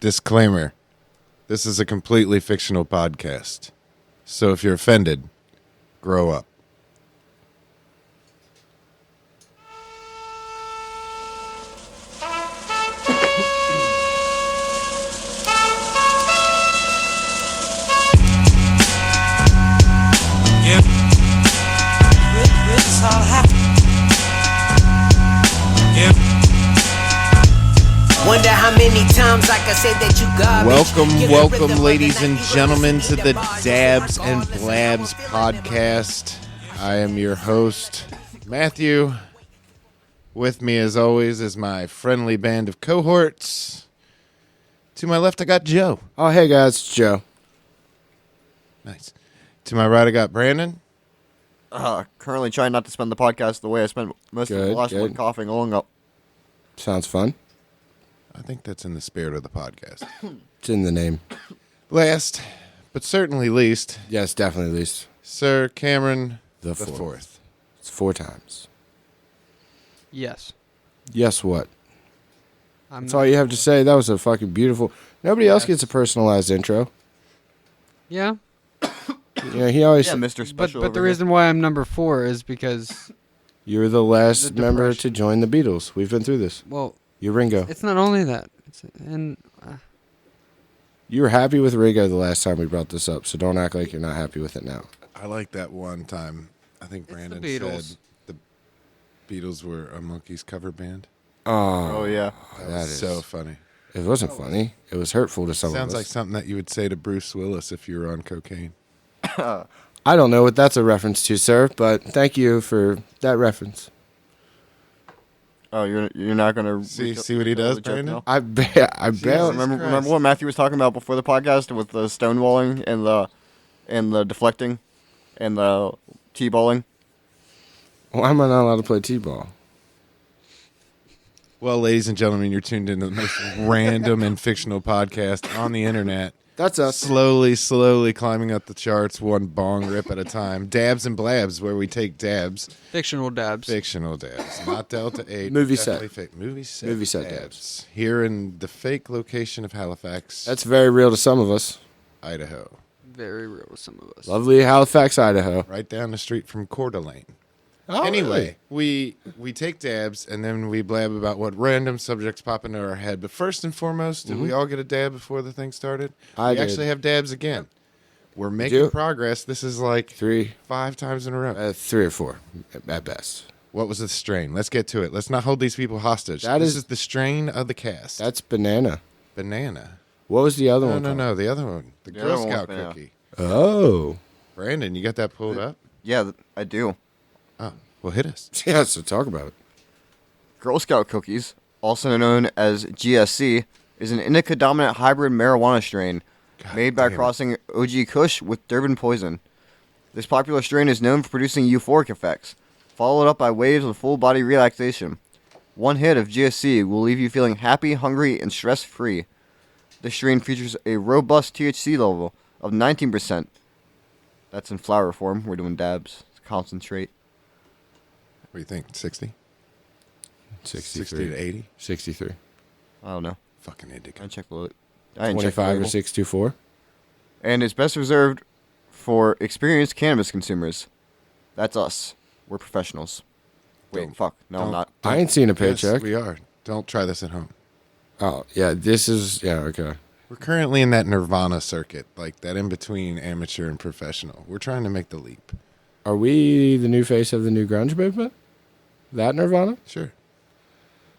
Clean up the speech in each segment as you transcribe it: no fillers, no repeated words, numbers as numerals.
Disclaimer. This is a completely fictional podcast. So if you're offended, grow up. Wonder how many times I can say that you got Welcome, ladies and gentlemen, to the Dabs and Blabs podcast. I am your host, Matthew. With me, as always, is my friendly band of cohorts. To my left, I got Joe. Oh, hey guys, it's Joe. Nice. To my right, I got Brandon. Currently trying not to spend the podcast the way I spent most of the last one, coughing along up. Sounds fun. I think that's in the spirit of the podcast. It's in the name. Last, but certainly least, Yes, definitely least. Sir Cameron The the fourth. Fourth. It's 4 times. Yes. Yes, what? I'm That's all you have to say. That was a fucking beautiful... Nobody else gets a personalized intro. Yeah, Yeah, he always... Yeah, Mr. Special. but the over here. reason why I'm number 4 is because, You were the last The member depression. to join the Beatles. We've been through this. well, You're Ringo. it's not only that. You were happy with Ringo the last time we brought this up, so don't act like you're not happy with it now. I like that one time. I think It's the Brandon Beatles. said the Beatles were a Monkees cover band. Oh, Oh, yeah. That that was is... so funny. It wasn't funny. It was hurtful to some Sounds of like us. something that you would say to Bruce Willis if you were on cocaine. I don't know what that's a reference to, sir, but thank you for that reference. Oh, you're not gonna See what he does, Brandon? I Jesus. barely... Remember what Matthew was talking about before the podcast with the stonewalling and the deflecting and the t-balling? Why am I not allowed to play T-ball? Well, ladies and gentlemen, you're tuned into the most random and fictional podcast on the internet. That's us. Slowly climbing up the charts, one bong rip at a time. Dabs and Blabs, where we take dabs. Fictional dabs. Fictional dabs, not Delta 8. Movie set. definitely fake. Movie set dabs. Here in the fake location of Halifax, That's very real to some of us. Idaho. Very real with some of us. Lovely Halifax, Idaho. Right down the street from Coeur d'Alene. Oh, Anyway, we take dabs and then we blab about what random subjects pop into our head. But first and foremost, did we all get a dab before the thing started? I we did. actually have dabs again. We're making you? progress. This is like 3 5 times in a row. 3 or 4 at best. What was the strain? Let's get to it. Let's not hold these people hostage. That this is- is the strain of the cast. That's banana. Banana. What was the other No, one? no, called? no. The other one. The The Girl other one was Scout banana. cookie. Oh. Brandon, you got that pulled up? Yeah, I do. Oh, well, hit us. Yeah, so talk about it. Girl Scout cookies, also known as GSC, is an indica-dominant hybrid marijuana strain made by damn it. crossing OG Kush with Durban poison. This popular strain is known for producing euphoric effects, followed up by waves of full-body relaxation. One hit of GSC will leave you feeling happy, hungry, and stress-free. This strain features a robust THC level of 19%. That's in flower form. We're doing dabs. Concentrate. What do you think? 60? 63. 60 to 80? 63. I don't know. Fucking indica. I didn't check the I didn't check the 25 or label. 624. And is best reserved for experienced cannabis consumers. That's us. We're professionals. Wait, Don't- fuck. No, I'm don't- not. I ain't seen a Yes, paycheck. we are. Don't try this at home. Oh, yeah, this is... Yeah, okay. We're currently in that nirvana circuit, like that in between amateur and professional. We're trying to make the leap. Are we the new face of the new grunge movement? That Nirvana? Sure.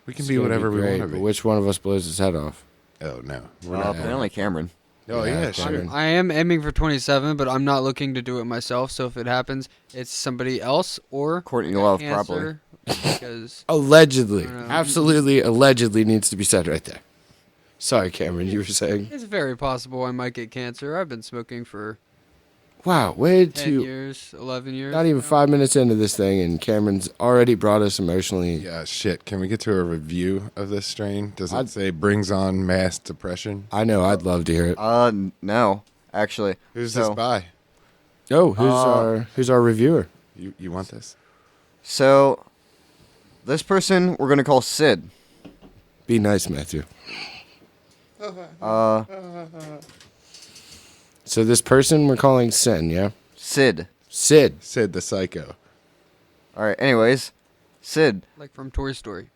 We can It's be gonna whatever we great, want to but be. Which one of us blows his head off? Oh, no. We're not. Apparently Cameron. Oh, Yeah, yeah, sure. Cameron. I am aiming for 27, but I'm not looking to do it myself. So if it happens, it's somebody else or Courtney Love, cancer, because Allegedly. I don't know. Absolutely, allegedly needs to be said right there. Sorry, Cameron, you were saying? it's very possible I might get cancer. I've been smoking for Wow, way 10 too... years, 11 years. Not even now. 5 minutes into this thing, and Cameron's already brought us emotionally... Yeah, shit. Can we get to a review of this strain? Does it I'd- say brings on mass depression? I know, I'd love to hear it. No, actually. Who's So- this by? Oh, who's our reviewer? You want this? So, this person we're going to call Sid. Be nice, Matthew. So this person we're calling Sin, yeah? Sid. Sid. Sid the Psycho. All right. Anyways, Sid. Like from Toy Story.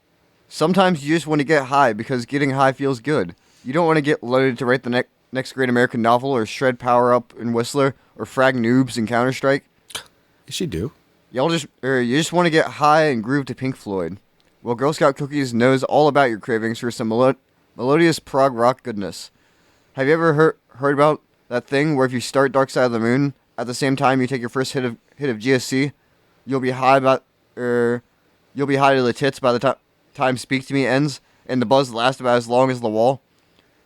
Sometimes you just want to get high because getting high feels good. You don't want to get loaded to write the next great American novel or shred Power Up in Whistler or frag noobs in Counter Strike. Yes, you do. You just want to get high and groove to Pink Floyd. Well, Girl Scout Cookies knows all about your cravings for some melodious prog rock goodness. Have you ever heard about that thing where if you start Dark Side of the Moon at the same time you take your first hit of GSC, you'll be high to the tits by the time Speak to Me ends, and the buzz lasts about as long as the wall?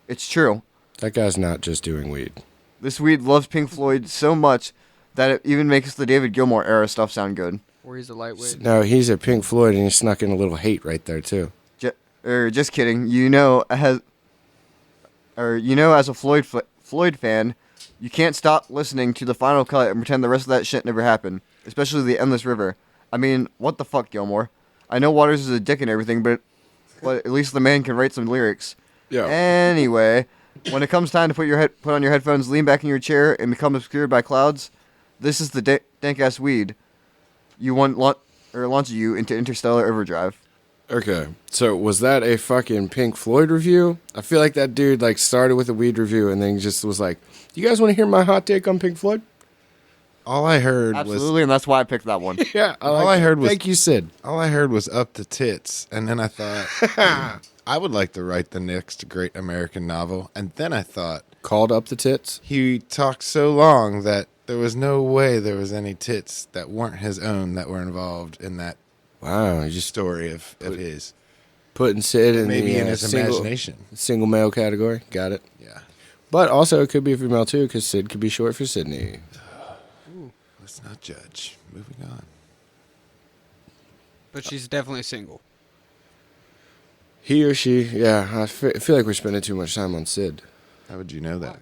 It's true. That guy's not just doing weed. This weed loves Pink Floyd so much that it even makes the David Gilmour era stuff sound good. Or he's a lightweight. No, he's a Pink Floyd, and he snuck in a little hate right there too. Just kidding. As a Floyd fan, you can't stop listening to the final cut and pretend the rest of that shit never happened. Especially the Endless River. I mean, what the fuck, Gilmore? I know Waters is a dick and everything, but at least the man can write some lyrics. Yeah. Anyway, when it comes time to put on your headphones, lean back in your chair, and become obscured by clouds, this is the dank ass weed launch you into interstellar overdrive. Okay, so was that a fucking Pink Floyd review? I feel like that dude started with a weed review and then just was like, "You guys want to hear my hot take on Pink Floyd?" All I heard Absolutely, and that's why I picked that one. Yeah, All I heard was thank you, Sid. All I heard was up the tits, and then I thought I would like to write the next great American novel, and then I thought Called up the tits. he talked so long that there was no way there was any tits that weren't his own that were involved in that Wow, you just story of his. putting Sid in Maybe the in his imagination. single male category. Got it. Yeah. But also, it could be a female too, because Sid could be short for Sydney. Let's not judge. Moving on. But she's definitely single. He or she, yeah. I feel like we're spending too much time on Sid. How would you know that?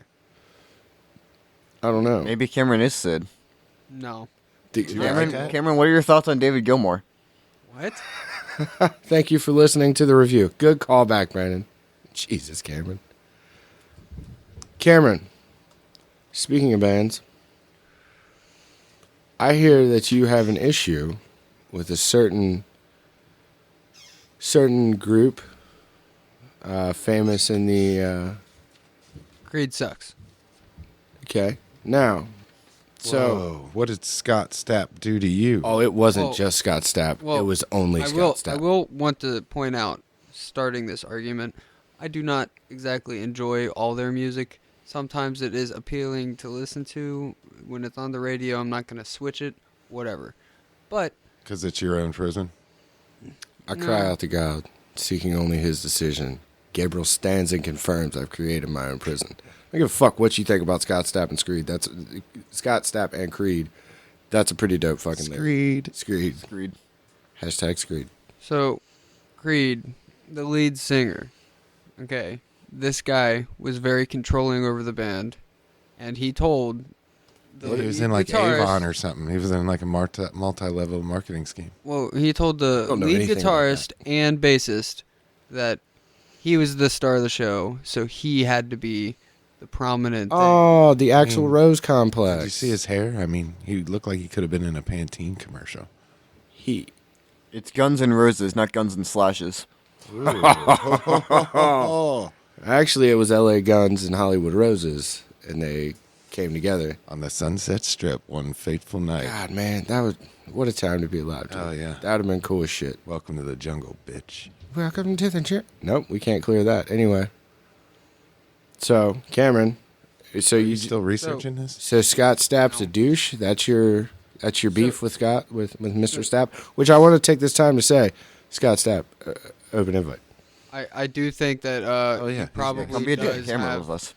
I don't know. Maybe Cameron is Sid. No. Cameron, what are your thoughts on David Gilmour? What? Thank you for listening to the review. Good callback, Brandon. Jesus, Cameron. Cameron, speaking of bands, I hear that you have an issue with a certain group famous in the... Creed sucks. Okay. Now, so... Whoa, what did Scott Stapp do to you? Oh, it wasn't Well- just Scott Stapp. well, it was only I Scott Stapp. will want to point out, starting this argument, I do not exactly enjoy all their music. Sometimes it is appealing to listen to. When it's on the radio, I'm not going to switch it, whatever. But Because it's your own prison? I cry out to God, seeking only his decision. Gabriel stands and confirms I've created my own prison. I don't give a fuck what you think about Scott Stapp and Screed. That's Scott Stapp and Creed. That's a pretty dope fucking lyric. Screed. Screed. Hashtag Screed. So, Creed, the lead singer, okay, this guy was very controlling over the band, and he told the He was lead in like guitarist- Avon or something. He was in like a multi-level marketing scheme. Well, he told the don't know lead anything about guitarist and bassist that he was the star of the show, so he had to be the prominent thing. Oh, the actual Rose Complex. Did you see his hair? I mean, he looked like he could have been in a Pantene commercial. He. It's Guns N' Roses, not Guns and Slashes. Actually, it was L.A. Guns and Hollywood Roses, and they came together. On the Sunset Strip one fateful night. God, man, that was what a time to be alive. Dude. Oh, yeah. That would have been cool as shit. Welcome to the jungle, bitch. Welcome to the gym. Nope, we can't clear that. Anyway. So, Cameron, so Are you you still researching this? So Scott Stapp's a douche. That's your beef with Scott with Mr. Stapp, which I want to take this time to say, Scott Stapp, open invite. I do think that yeah, he he's probably Come be a dick to does Cameron have, with us.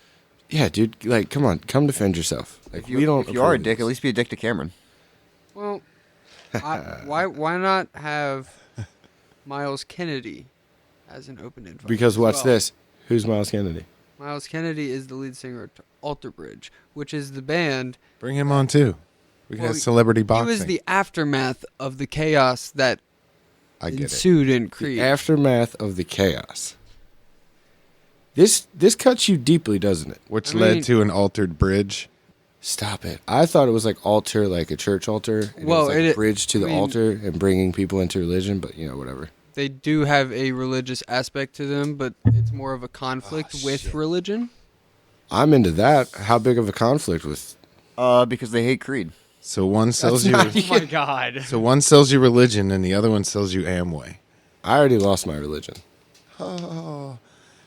Yeah, dude, like, come on, come defend yourself. Like, If you, we don't. if you are a approve dick, this. at least be a dick to Cameron. Well, why not have Miles Kennedy as an open invite? Because as what's well? this? Who's Miles Kennedy? Miles Kennedy is the lead singer of Alter Bridge, which is the band. Bring him on, too. We can Well, have celebrity boxing. He was the aftermath of the chaos that I get it. ensued in Creed. The aftermath of the chaos. This cuts you deeply, doesn't it? Which I led mean- to an altered bridge. Stop it. I thought it was like altar, like a church altar. And Well, it was like it- a bridge to the I mean- altar and bringing people into religion, but whatever. They do have a religious aspect to them, but it's more of a conflict with religion. I'm into that. How big of a conflict with? Because they hate Creed. So one sells you. Oh my god. So one sells you religion, and the other one sells you Amway. I already lost my religion. Oh,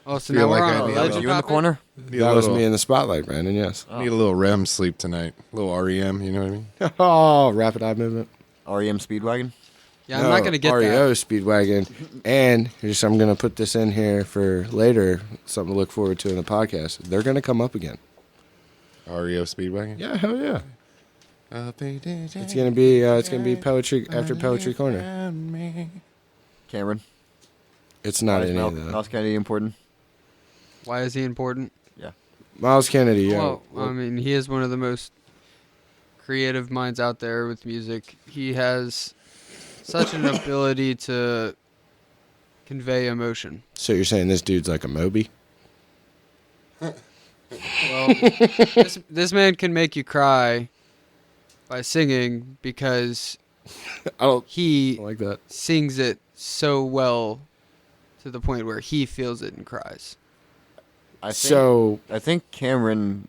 so feel now like we're I on need a a Oh, religion you in the topic? corner? Need That a was little, me in the spotlight, Brandon. Yes. Need a little REM sleep tonight. A little REM. You know what I mean? Oh, rapid eye movement. REM Speedwagon? Yeah, I'm not gonna get REO that. Speedwagon, and I'm gonna put this in here for later. Something to look forward to in the podcast. They're gonna come up again. REO Speedwagon. Yeah, hell yeah. It's It's gonna be poetry after Poetry Corner. Cameron? It's not any of Mouse that. Kennedy important? Why is he important? Yeah. Miles Kennedy. Yeah. Well, I mean, he is one of the most creative minds out there with music. He has such an ability to convey emotion. So you're saying this dude's like a Moby? Well, this man can make you cry by singing because I don't he like that. sings it so well to the point where he feels it and cries. I think Cameron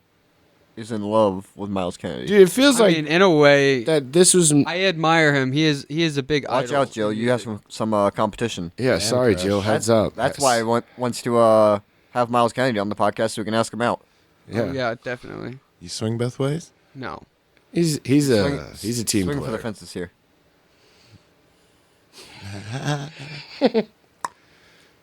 is in love with Miles Kennedy. Dude, it feels I like mean, in a way, that. This was. I admire him. He is a big Watch idol. out, Joe. You have some competition. Yeah, sorry, crush. Jill. Heads up. That's Yes. why I wants to have Miles Kennedy on the podcast so we can ask him out. Yeah. Oh, yeah, definitely. You swing both ways. No. He's a team swing for player. the fences here.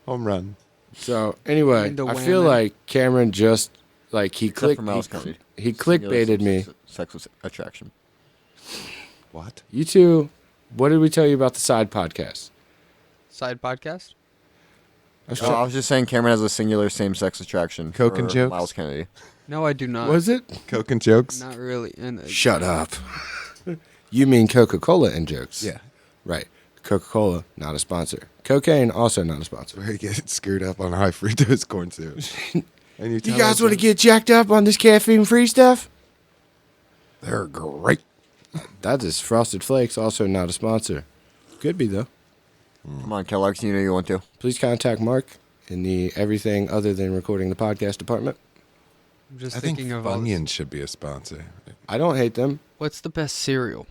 Home run. So anyway, Into I feel whammon. like Cameron just like he Except clicked for Miles Kennedy. he clickbaited me. Sexual attraction. What? You two, what did we tell you about the side podcast? Side podcast? I was just saying Cameron has a singular same-sex attraction. Coke and for jokes? Miles Kennedy. No, I do not. Was it? Coke and jokes. Not really. And Shut up. You mean Coca-Cola and jokes? Yeah. Right. Coca-Cola, not a sponsor. Cocaine, also not a sponsor. Where you get screwed up on high fructose corn syrup. And You guys want to get jacked up on this caffeine-free stuff? They're great. That is Frosted Flakes, also not a sponsor. Could be, though. Come on, Kellogg's. You know you want to. Please contact Mark in the everything other than recording the podcast department. I'm just I think thinking of all this- Funyuns should be a sponsor. I don't hate them. What's the best cereal?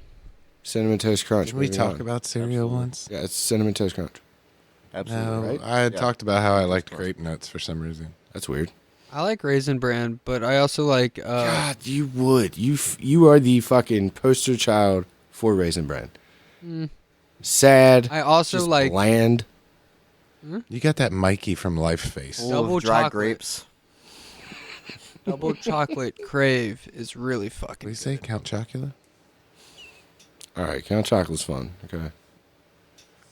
Cinnamon Toast Crunch. Didn't we moving talk on. about cereal once? Yeah, it's Cinnamon Toast Crunch. Absolutely. No, right? I had Yeah. talked about how I liked grape nuts for some reason. That's weird. I like Raisin Bran, but I also like God, you would. You are the fucking poster child for Raisin Bran. Sad. I also just like bland. You got that Mikey from Life face. Full Double of dry chocolate. grapes. double chocolate crave is really What do fucking you say, Count Chocula? All right, Count Chocolate's fun. Okay.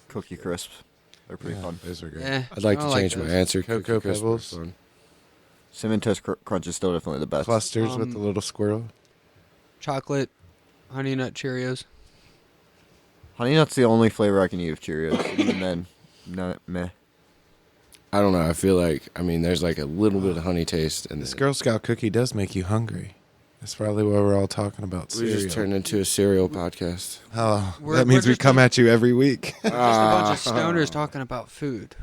Cookie crisps. They're pretty fun. Those are great. Eh, I'd like I to don't change my those. answer. Cocoa Cookie Crisp Pebbles. are fun. Cinnamon Toast Crunch is still definitely the best. Clusters with the little squirrel. Chocolate, Honey Nut Cheerios. Honey Nut's the only flavor I can eat of Cheerios. Even then, not meh. I don't know. I feel like, there's like a little bit of honey taste. And This then Girl Scout cookie does make you hungry. That's probably why we're all talking about we cereal. just turned into a cereal podcast. Oh, We're- that means we're we just come a- at you every week. Just a bunch of stoners talking about food.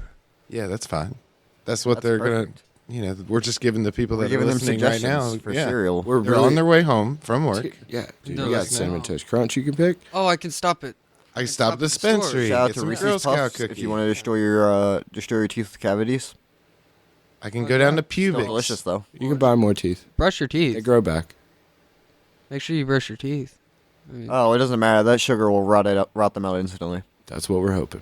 Yeah, that's fine. That's what That's they're perfect. gonna. We're just giving the people We're that giving are them listening right suggestions now for yeah. cereal. We're They're really on their way home from work. Yeah, dude, No, you got listen. Cinnamon Toast Crunch you can pick. Oh, I can stop it. I stop stopped at the the store. dispensary. Shout out Get to some Reese's Girl Scout Puffs cookie. if you want to destroy your teeth with cavities. I can go down to Still pubic. delicious though. You can buy more teeth. Brush your They teeth. grow back. Make sure you brush your teeth. I mean, Oh, it doesn't matter. That sugar will rot them out instantly. That's what we're hoping.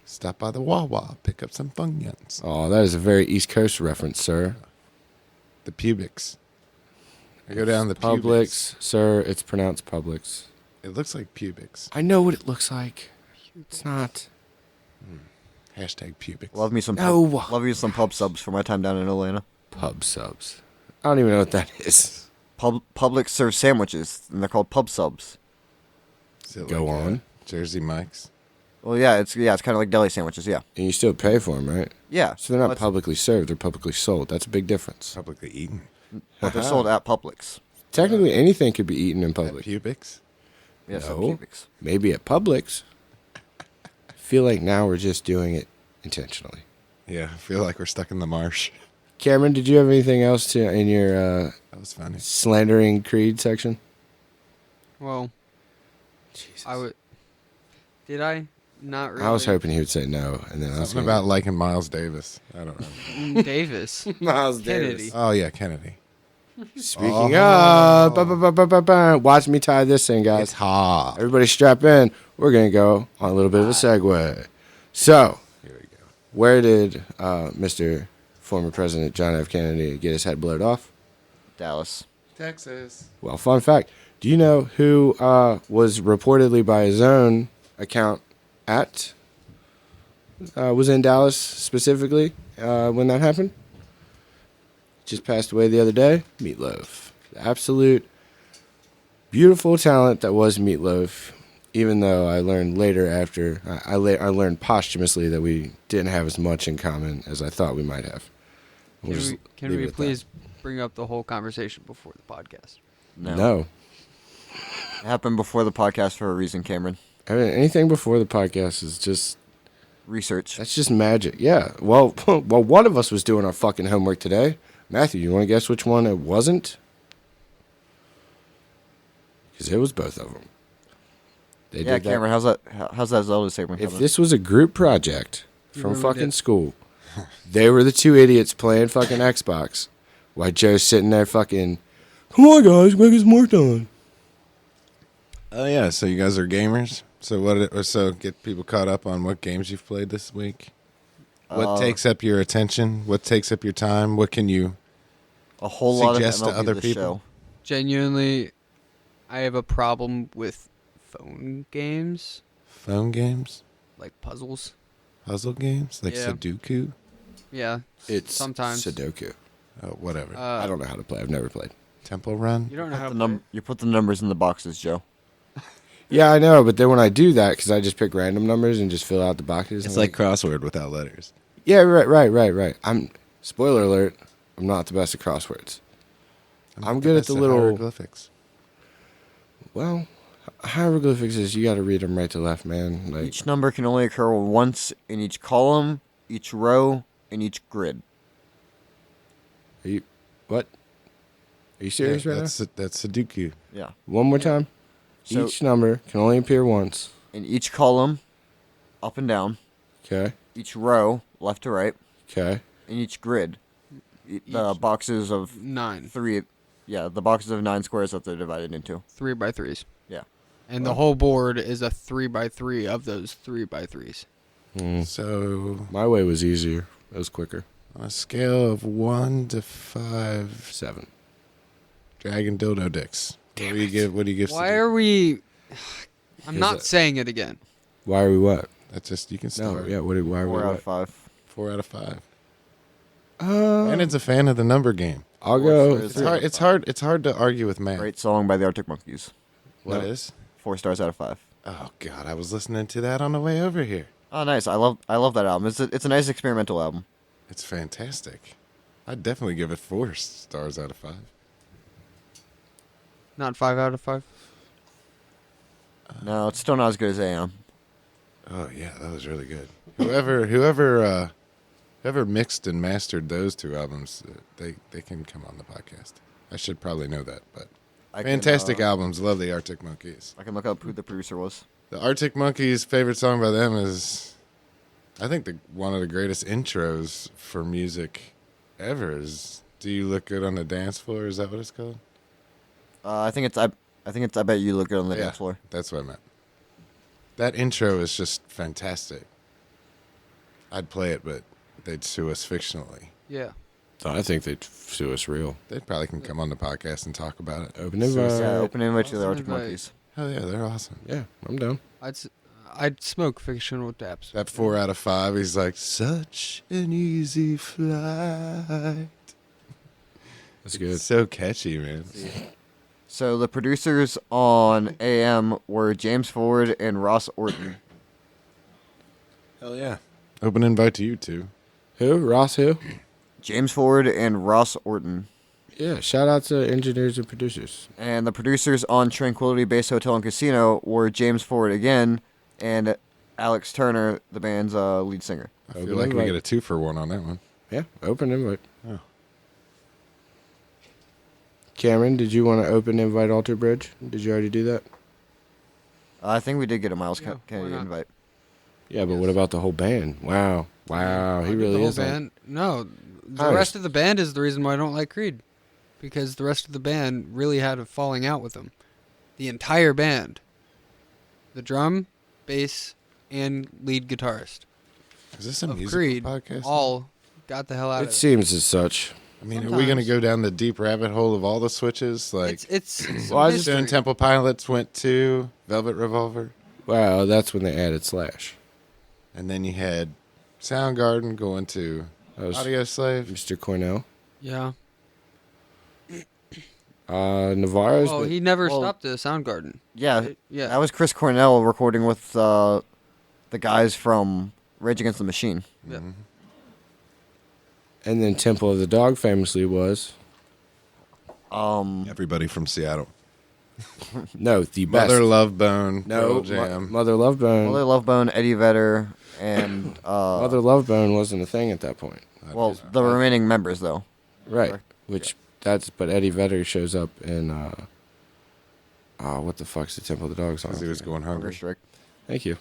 Stop by the Wawa. Pick up some Funyuns. Oh, that is a very East Coast reference, sir. The pubics. I go down the Publix, Publix. sir. It's pronounced Publix. It looks like pubics. I know what it looks like. It's not. Hashtag pubics. Love me some. No. Love you some pub subs for my time down in Atlanta. Pub subs. I don't even know what that is. Publix serves sandwiches, and they're called pub subs. Is it Go like, on. Jersey Mike's. Well, yeah, it's kind of like deli sandwiches. Yeah. And you still pay for them, right? Yeah. So they're not But- publicly served; they're publicly sold. That's a big difference. Publicly eaten. But they're sold at Publix. Technically, anything could be eaten in At public. Pubics. Yes, No. at Publix. Maybe at Publix. I feel like now we're just doing it intentionally. Yeah, I feel like we're stuck in the marsh. Cameron, did you have anything else to in your That was funny. slandering Creed section? Well, Jesus. I would. Did I? Not really. I was hoping he would say no, and then I was Something gonna- about liking Miles Davis. I don't know. Davis. Miles Kennedy. Oh yeah, Kennedy. Speaking of, watch me tie this in, guys. It's hot. Everybody strap in. We're going to go on a little bit of a segue. So, Here we go. where did Mr. former President John F. Kennedy get his head blowed off? Dallas. Texas. Well, fun fact. Do you know who was reportedly by his own account was in Dallas specifically when that happened? Just passed away the other day. Meatloaf. The absolute beautiful talent that was Meatloaf. Even though I learned later after, I learned posthumously that we didn't have as much in common as I thought we might have. We'll just Can leave we it at please bring up the whole conversation before the podcast? that. No. It happened before the podcast for a reason, Cameron. I mean, anything before the podcast is just, Research. that's just magic. Yeah. Well, one of us was doing our fucking homework today. Matthew, you want to guess which one it wasn't? Because it was both of them. They Yeah, did that. Cameron, how's that Zelda segment If coming? this was a group project from ruined fucking it. school, they were the two idiots playing fucking Xbox, while Joe's sitting there fucking, come on guys, make us more done. Oh yeah, so you guys are gamers. So get people caught up on what games you've played this week. What takes up your attention? What takes up your time? What can you a whole lot of suggest to MLB other The people? Show. Genuinely, I have a problem with phone games, phone games, like puzzles. puzzle games like Yeah. Sudoku? Yeah, It's sometimes. Sudoku. Oh, whatever. I don't know how to play. I've never played. Temple Run. You don't know how The to num- you put the numbers in the boxes, Joe. Yeah, I know, but then when I do that, because I just pick random numbers and just fill out the boxes. It's I'm like crossword without letters. yeah, right. Spoiler alert, I'm not the best at crosswords. I'm good at Best the little, hieroglyphics. well, hieroglyphics is you got to read them right to left, man. Like, Each number can only occur once in each column, each row, and each grid. are you, what? Are you serious right now? That's Sudoku. Yeah. One more time. So- Each number can only appear once. In each column, up and down, Okay. each row, left to right, Okay. and each grid. The Each- boxes of 9 three, yeah, the boxes of 9 squares that they're divided into. 3x3s, Yeah. and the whole board is a 3x3 of those 3x3s. So My way was easier. It was quicker. on a scale of 1 to 5, 7. dragon dildo dicks. What do you give? What do you give? Why Sudoku? are we? I'm Is not it- saying it again. Why are we what? That's just you can No, start. yeah. Why are we 4 out what? of 5. 4 out of 5. And it's a fan of the number game. I'll Four go. stars. It's hard. It's hard. It's hard to argue with math. Great song by the Arctic Monkeys. What No. is? 4 stars out of 5. Oh God, I was listening to that on the way over here. Oh, nice. I love that album. It's a nice experimental album. It's fantastic. I'd definitely give it 4 stars out of 5. Not 5 out of 5. No, it's still not as good as AM. Oh yeah, that was really good. Whoever mixed and mastered those 2 albums, they can come on the podcast. I should probably know that, but fantastic albums. Love the Arctic Monkeys. I can look up who the producer was. The Arctic Monkeys' favorite song by them is, I think, one of the greatest intros for music ever. Is "Do You Look Good on the Dance Floor"? Is that what it's called? I think it's I Bet You Look Good on the Dance Floor. That's what I meant. That intro is just fantastic. I'd play it, but they'd sue us fictionally. Yeah. I think they'd sue us real. They probably can come on the podcast and talk about it. Open invite. Yeah, open invite to the Awesome Arctic invite. Monkeys. Hell yeah, they're awesome. Yeah, I'm down. I'd smoke fictional dabs. That 4 out of 5, he's like, such an easy flight. That's good. So catchy, man. So the producers on AM were James Ford and Ross Orton. Hell yeah. Open invite to you two. Who? Ross who? James Ford and Ross Orton. Yeah, shout out to engineers and producers. And the producers on Tranquility Base Hotel and Casino were James Ford again and Alex Turner, the band's lead singer. I feel Open like we invite. get a 2-for-1 on that one. Yeah, open invite. Oh. Cameron, did you want to open invite Alter Bridge? Did you already do that? I think we did get a Miles Yeah, why Kennedy not? invite. Yeah, but what about the whole band? Wow. He The really whole is. band. No, the Nice. rest of the band is the reason why I don't like Creed, because the rest of the band really had a falling out with them. The entire band, the drum, bass, and lead guitarist Is this a of musical Creed podcast? all got the hell out It of it. seems as such. I mean, are we going to sometimes. go down the deep rabbit hole of all the switches? Like, It's Well, I just- Stone Temple Pilots went to Velvet Revolver, Wow, that's when they added Slash. and then you had Soundgarden going to That was Audio Slave. Mr. Cornell. yeah. Navarro's. Oh, but- he never well- stopped the Soundgarden. Yeah, Right? Yeah. that was Chris Cornell recording with the guys from Rage Against the Machine. Yeah. and then Temple of the Dog famously was. Everybody from Seattle. No, the best. Mother Love Bone. no, Pearl Jam. Mother Love Bone. Mother Love Bone, Eddie Vedder, and Mother Love Bone wasn't a thing at that point. well, the remaining members though. Right. Correct. Which but Eddie Vedder shows up in what the fuck's the Temple of the Dog song? Because he was going Hunger hungry. Strike. Thank you.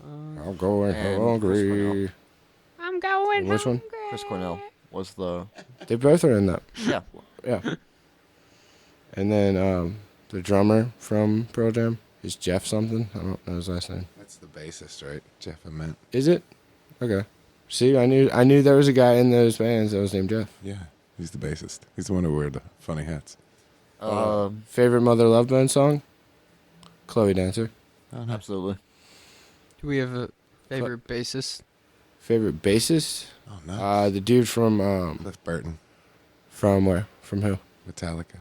I'm going and hungry. I'm going. And which one? Chris Cornell was the They both are in that. yeah. Yeah. And then the drummer from Pearl Jam is Jeff something. I don't know his last name. That's the bassist, right? Jeff Ament. Is it? Okay. See, I knew there was a guy in those bands that was named Jeff. Yeah, he's the bassist. He's the one who wore the funny hats. Favorite Mother Love Bone song? Chloe Dancer. Absolutely. Do we have a favorite bassist? Favorite bassist? Oh, no. The dude from Cliff Burton. where? From who? Metallica.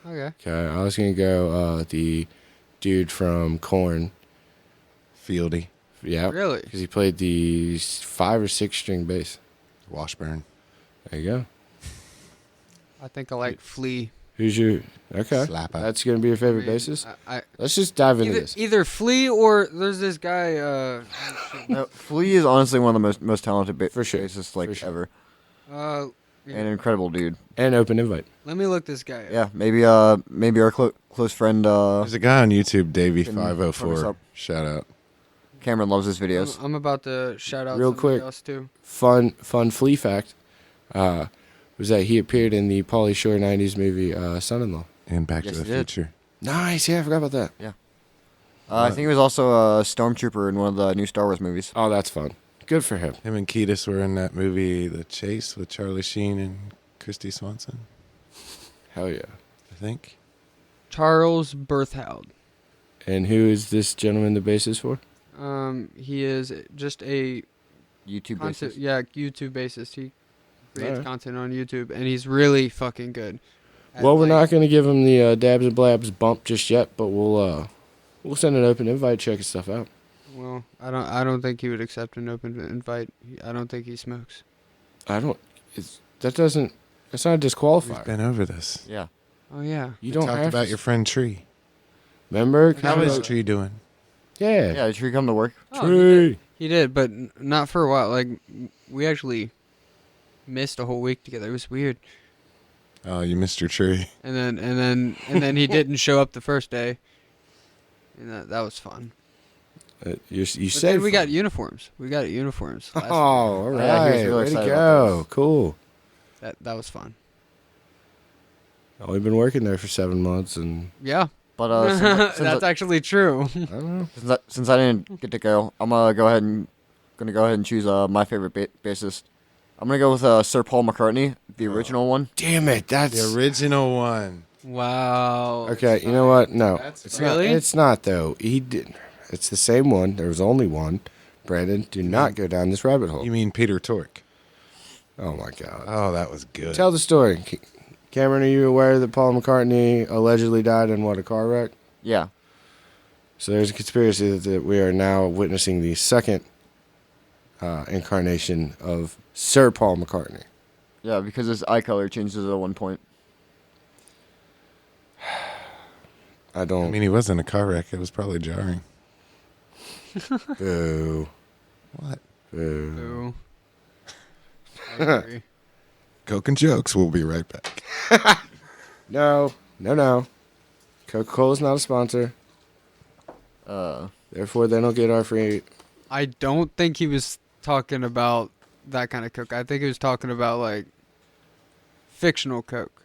Okay. Okay, I was gonna go the dude from Korn. Fieldy. Yeah. Really? Because he played the 5 or 6 string bass. Washburn. There you go. I think I like Flea. Who's your okay? Slapper. That's gonna be your favorite I mean, bassist. I Let's just dive into this. either Flea or there's this guy. No, Flea is honestly one of the most talented For sure. bassists like For sure. ever. Yeah. An incredible dude. And open invite. Let me look this guy up. Yeah, maybe our close friend There's a guy on YouTube, Can hook us Davey504. up. Shout out. Cameron loves his videos. I'm about to shout out Real somebody quick. else too. Fun Flea fact was that he appeared in the Pauly Shore '90s movie Son-in-Law. And Back Yes, to the he did. Future. Nice. Yeah, I forgot about that. I think he was also a stormtrooper in one of the new Star Wars movies. Oh, that's fun. Good for him. Him and Kiedis were in that movie, The Chase, with Charlie Sheen and Christy Swanson, Hell yeah. I think. Charles Berthoud. And who is this gentleman the bassist for? He is just a YouTube content, bassist. yeah, YouTube bassist. He creates Alright. content on YouTube, and he's really fucking good. at, Well, we're like- not going to give him the dabs and blabs bump just yet, but we'll send an open invite, check his stuff out. Well, I don't think he would accept an open invite. I don't think he smokes. That's not a We've disqualifier. been over this. Yeah. Oh yeah. You We don't talked have about to. your friend Tree. Remember? How Kinda- is Tree doing? Yeah. Yeah, did Tree come to work? Oh, Tree. He did, but not for a while. Like we actually missed a whole week together. It was weird. Oh, you missed your tree. And then he didn't show up the first day. And that was fun. You But said then we got uniforms. We got uniforms. Oh, Last all right. Yeah, he was really Way to excited about go. those. Cool. that was fun. We've been working there for 7 months, and Yeah. But That's actually true. I don't know. since I didn't get to go, I'm gonna go ahead and choose my favorite bassist. I'm gonna go with Sir Paul McCartney, the original one. Damn it. That's The original one. Wow. okay. You know what? No, That's it's Really? not. It's not though. He did. It's the same one. There was only one. Brandon, do not go down this rabbit hole. You mean Peter Tork? Oh my God. Oh, that was good. Tell the story. Cameron, are you aware that Paul McCartney allegedly died in a car wreck? Yeah. So there's a conspiracy that we are now witnessing the second incarnation of Sir Paul McCartney. Yeah, because his eye color changes at one point. I don't. I mean, he was in a car wreck. It was probably jarring. Boo. What? Boo. Ooh. I agree. Coke and jokes. We'll be right back. No. Coca-Cola's not a sponsor. Uh, Therefore, they don't get our free. I don't think he was talking about that kind of coke. I think he was talking about like fictional coke,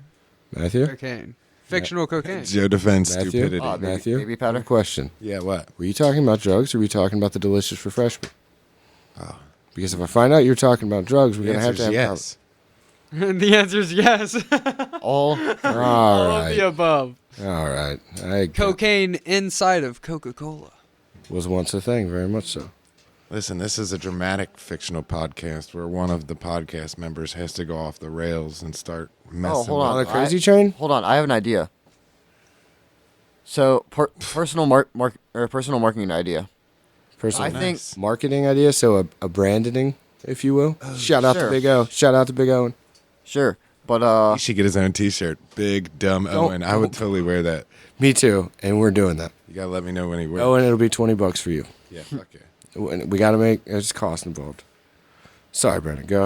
Matthew? cocaine, fictional cocaine. Joe defends Matthew? stupidity. Matthew? baby powder. Question. Yeah, what? Were you talking about drugs or were you talking about the delicious refreshment? Oh. Because if I find out you're talking about drugs, we're The going to have to answer's have yes. The answer is yes. All All All of the right. above. All right. Cocaine inside of Coca-Cola. Was once a thing, very much so. Listen, this is a dramatic fictional podcast where one of the podcast members has to go off the rails and start messing hold on. On a with crazy train? Hold on, I have an idea. So, personal personal marketing idea. Personal I think Nice. marketing idea, so a branding, if you will. Shout out sure. to Big O. Shout out to Big Owen. sure, but He should get his own T-shirt. Big dumb Owen. I would totally wear that. Me too, and we're doing that. You gotta let me know when he wears. Oh, and it'll be $20 for you. Yeah, fuck yeah. We got to make there's cost involved. Sorry, Brendan. Go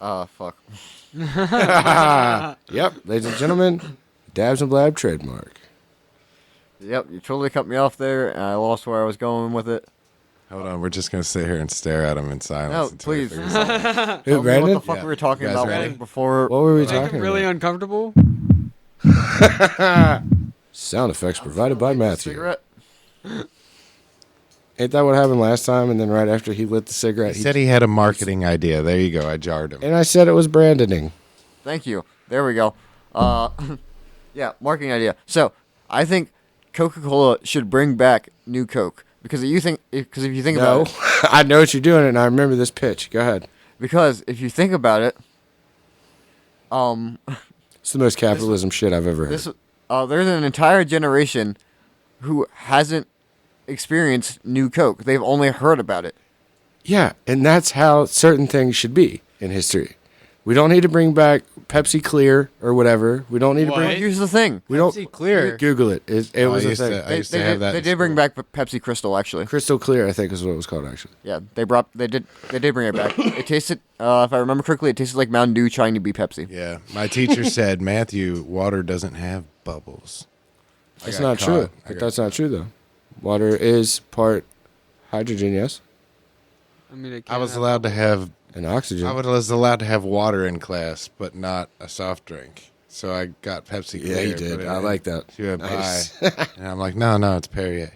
ahead. fuck. Yep, ladies and gentlemen, Dabs and Blab trademark. Yep, you totally cut me off there, and I lost where I was going with it. Hold on, we're just gonna sit here and stare at him in silence. No, until he please. figures it out. Who, Tell me Brandon? what the fuck Yeah. we were talking You guys about ready? before. What were we Make talking him really about? uncomfortable. Sound effects provided by Matthew. Cigarette? Ain't that what happened last time? And then right after he lit the cigarette, He said he had a marketing idea. There you go. I jarred him. and I said it was brandining. Thank you. There we go. Yeah, marketing idea. So, I think Coca-Cola should bring back New Coke because if you think No, about it, I know what you're doing, and I remember this pitch. Go ahead. because if you think about it, It's the most capitalism shit I've ever heard. this there's an entire generation who hasn't experienced New Coke. They've only heard about it. Yeah, and that's how certain things should be in history. We don't need to bring back Pepsi Clear or whatever. We don't need to What? bring. But here's the thing. We don't. Pepsi Clear. Google it. It was I a used thing. to- I used to have that. They in did bring school. back Pepsi Crystal actually. Crystal Clear, I think, is what it was called actually. Yeah, they did bring it back. It tasted, if I remember correctly, it tasted like Mountain Dew trying to be Pepsi. Yeah, my teacher said, Matthew, water doesn't have bubbles. I That's got not caught. true. I But got- that's not true though. Water is part hydrogen, yes, I mean, it I can't was have allowed to bubbles. have. and oxygen. I was allowed to have water in class, but not a soft drink. So I got Pepsi. Yeah, you Clear, did. put it I in. like that. She went Nice. by, and I'm like, no, it's Perrier.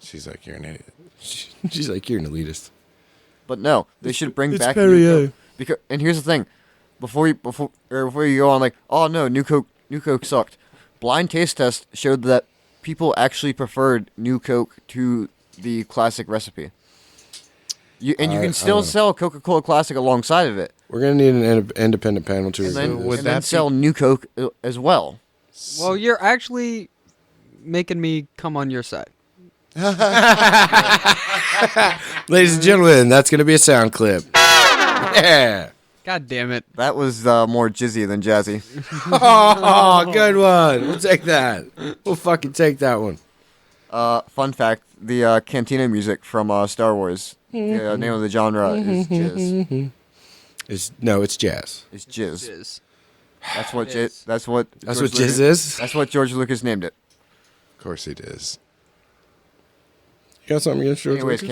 She's like, you're an idiot. She's like, you're an elitist. But no, they should bring it's back Perrier. New Coke. Because and here's the thing, before you go on like, oh no, New Coke sucked. Blind taste test showed that people actually preferred New Coke to the classic recipe. You can still sell Coca-Cola Classic alongside of it, We're gonna need an independent panel to and review then, this. would and then that be- sell New Coke as well. Well, you're actually making me come on your side. Ladies and gentlemen, that's gonna be a sound clip. Yeah. God damn it. That was more jizzy than jazzy. Oh, good one. We'll take that. We'll fucking take that one. Fun fact: the Cantina music from Star Wars, the name of the genre is jizz. It's jazz. It's jizz. Jizz. That's what Jizz. That's what George jizz Lucas- is. That's what George Lucas named it. Of course it is. You got something against George Anyways, Lucas?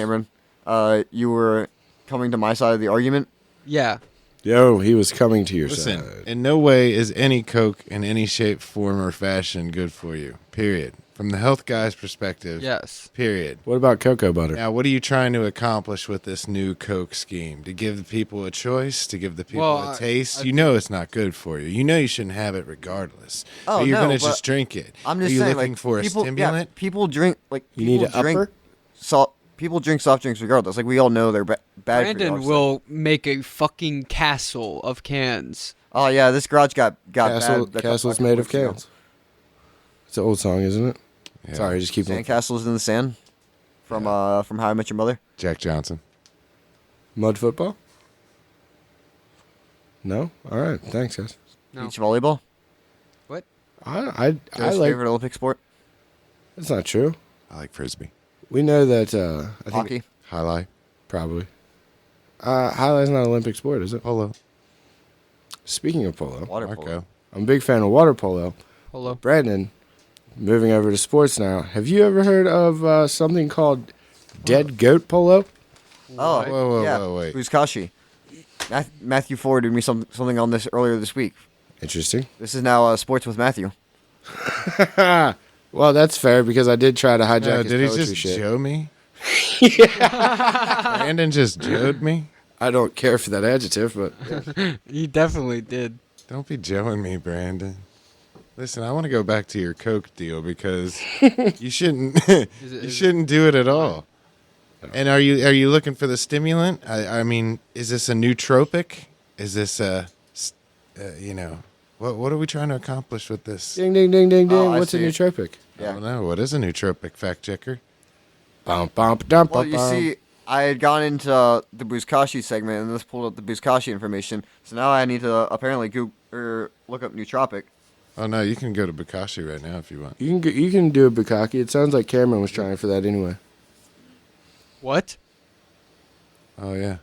Cameron, you were coming to my side of the argument. Yeah. Yo, he was coming to your Listen, side. in no way is any Coke in any shape, form, or fashion good for you. Period. From the health guy's perspective. Yes. Period. What about cocoa butter? Now, what are you trying to accomplish with this new Coke scheme? To give the people a choice? To give the people Well, a taste? You know it's not good for you. You know you shouldn't have it regardless. Oh, but you're no, going to but just drink it. I'm are just you saying, looking like, for people, a stimulant? Yeah, people drink like You need people an drink upper? People drink soft drinks regardless. Like we all know they're bad. for you, Brandon obviously. will make a fucking castle of cans. Oh yeah, this garage got Castle, bad. castle's made of cans. It's an old song, isn't it? Yeah. Sorry, just keep on. Sandcastles in the sand from How I Met Your Mother. Jack Johnson. Mud football? No? All right. Thanks, guys. No. Beach volleyball. What? I Joe's like. favorite Olympic sport. That's not true. I like frisbee. We know that. I think Hockey. Highlight. probably. Highlight's not an Olympic sport, is it? Polo. Speaking of polo, Water Marco. polo. I'm a big fan of water polo. Polo. Brandon, moving over to sports now. Have you ever heard of something called dead goat polo? Oh, Whoa, yeah. whoa, wait. Buzkashi. Matthew forwarded me something on this earlier this week. Interesting. This is now Sports with Matthew. Well, that's fair because I did try to hijack No, his did he poetry just shit. Joe me? Yeah. Brandon just Joe'd me? I don't care for that adjective, but He definitely did. Don't be Joeing me, Brandon. Listen, I want to go back to your Coke deal because you shouldn't you shouldn't do it at all. And are you looking for the stimulant? I mean, is this a nootropic? Is this what are we trying to accomplish with this? ding, ding, ding, ding, ding. Oh, I What's a see. nootropic? I Yeah. don't know. What is a nootropic, fact checker? Bum, bum, dum, Well, bum, you bum. see, I had gone into the Buzkashi segment and this pulled up the Buzkashi information. So now I need to apparently look up nootropic. Oh no, you can go to Bukashi right now if you want. You can do a bukkake. It sounds like Cameron was trying for that anyway. What? Oh yeah.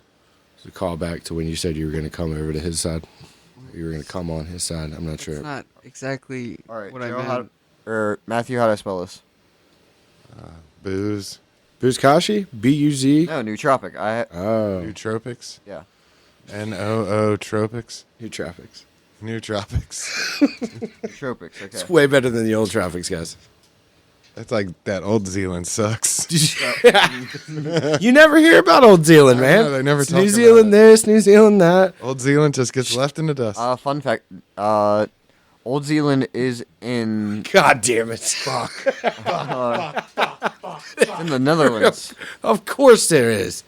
It's a callback to when you said you were going to come over to his side. You were going to come on his side. I'm not It's sure. not exactly All right, what I Joe, meant. Matthew, how do I spell this? Booze, Buzkashi? B-U-Z? No, nootropic. Oh, nootropics, Yeah. NOO tropics, nootropics. nootropics. Nootropics. Okay. It's way better than the old tropics, guys. That's like that Old Zealand sucks. You never hear about Old Zealand, I man. know, they never It's talk New about Zealand it. this, New Zealand that. Old Zealand just gets left in the dust. Fun fact. Old Zealand is in God damn it. it's in the Netherlands. Of course there is.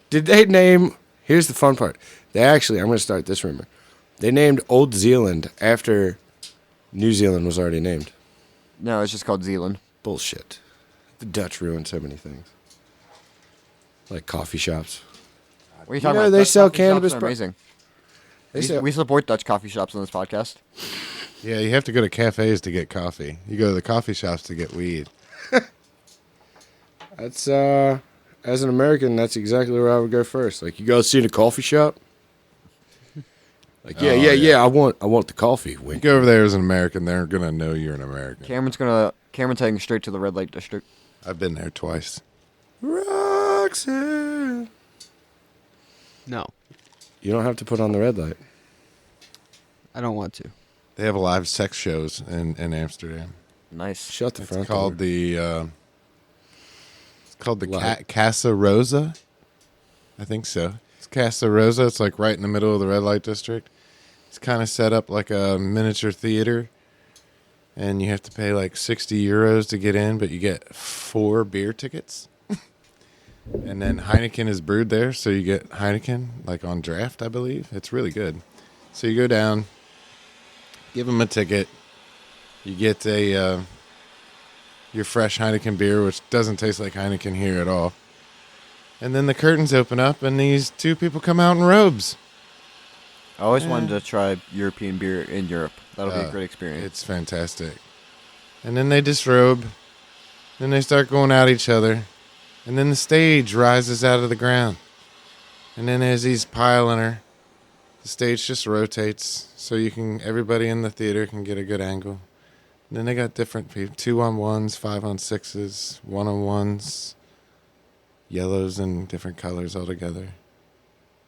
Did they name... Here's the fun part. They actually... I'm going to start this rumor. They named Old Zealand after New Zealand was already named. No, it's just called Zealand. Bullshit. The Dutch ruined so many things. Like coffee shops. What are you talking know, about? they Dutch sell coffee shops cannabis are pro- amazing. They sell- We support Dutch coffee shops on this podcast. Yeah, you have to go to cafes to get coffee. You go to the coffee shops to get weed. That's as an American, that's exactly where I would go first. Like, you go see the coffee shop. Like, Oh, yeah. I want the coffee. You Wink. go over there as an American, they're gonna know you're an American. Cameron's heading straight to the red light district. I've been there twice. Roxanne. No, You don't have to put on the red light. I don't want to. They have live sex shows in Amsterdam. Nice. Shut the It's front called door. it's called the Live. Casa Rosa. I think so. It's Casa Rosa. It's like right in the middle of the red light district. It's kind of set up like a miniature theater, and you have to pay like 60 euros to get in, but you get 4 beer tickets. And then Heineken is brewed there, so you get Heineken like on draft, I believe. It's really good. So you go down, give them a ticket. You get your fresh Heineken beer, which doesn't taste like Heineken here at all. And then the curtains open up, and these 2 people come out in robes. I always wanted to try European beer in Europe. That'll be a great experience. It's fantastic. And then they disrobe. Then they start going at each other. And then the stage rises out of the ground. And then as he's piling her, the stage just rotates so everybody in the theater can get a good angle. And then they got different people, 2-on-1s, 5-on-6s, 1-on-1s, yellows and different colors all together.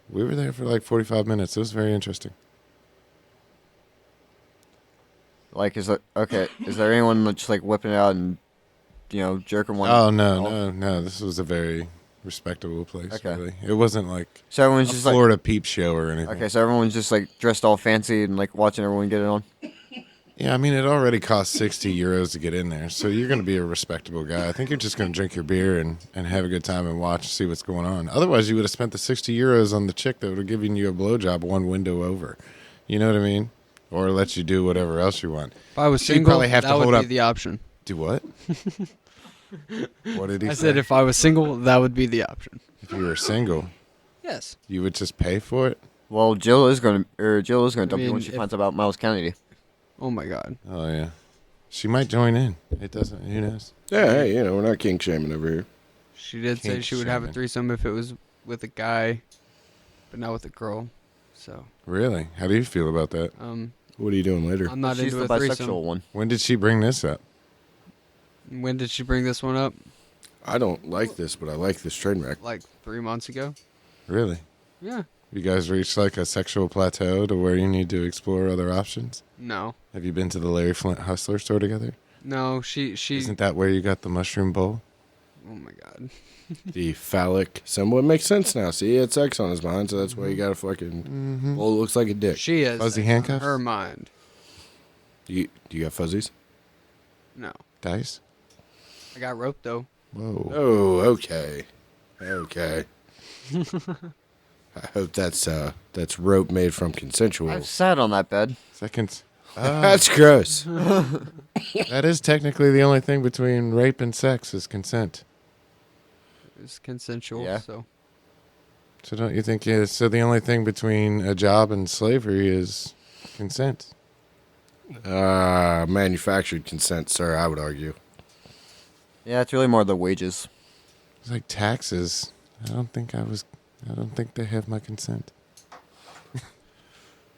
We were there for like 45 minutes. It was very interesting. Like, is there anyone that's just like whipping it out and, jerking one? Oh, no. This was a very respectable place, Okay. really. It wasn't like So everyone's a just Florida peep show or anything. okay. So everyone's just like dressed all fancy and like watching everyone get it on. Yeah, I mean, it already costs 60 euros to get in there, so you're going to be a respectable guy. I think you're just going to drink your beer and have a good time and watch, see what's going on. Otherwise, you would have spent the 60 euros on the chick that would have given you a blowjob one window over. You know what I mean? Or let you do whatever else you want. If I was So you single, probably have that to would hold be up- the option. Do what? What did he I say? said if I was single, that would be the option. If you were single, Yes. you would just pay for it? Well, Jill is going to dump you mean, when she if- finds out about Miles Kennedy. Oh my God. Oh, yeah. She might join in. It doesn't, who knows? Yeah, hey, we're not kink shaming over here. She did say Kink she would have a shaming. threesome if it was with a guy, but not with a girl. So, Really? How do you feel about that? What are you doing later? I'm not She's into the a bisexual threesome. one. When did she bring this up? When did she bring this one up? I don't like this, but I like this train wreck. Like 3 months ago. Really? Yeah. You guys reached like a sexual plateau to where you need to explore other options? No. Have you been to the Larry Flint Hustler store together? No. She. Isn't that where you got the mushroom bowl? Oh my God. The phallic symbol. It makes sense now. See, it's X on his mind, so that's why you got a fucking. Well, it looks like a dick. She is. Fuzzy in handcuffs? Her mind. Do you got fuzzies? No. Dice? I got rope though. Whoa. Oh, okay. Okay. I hope that's rope made from consensual. I've sat on that bed. Seconds. That's gross. That is technically the only thing between rape and sex is consent. It's consensual. Yeah. So. So don't you think? Yeah, so the only thing between a job and slavery is consent. Manufactured consent, sir, I would argue. Yeah, it's really more the wages. It's like taxes. I don't think they have my consent.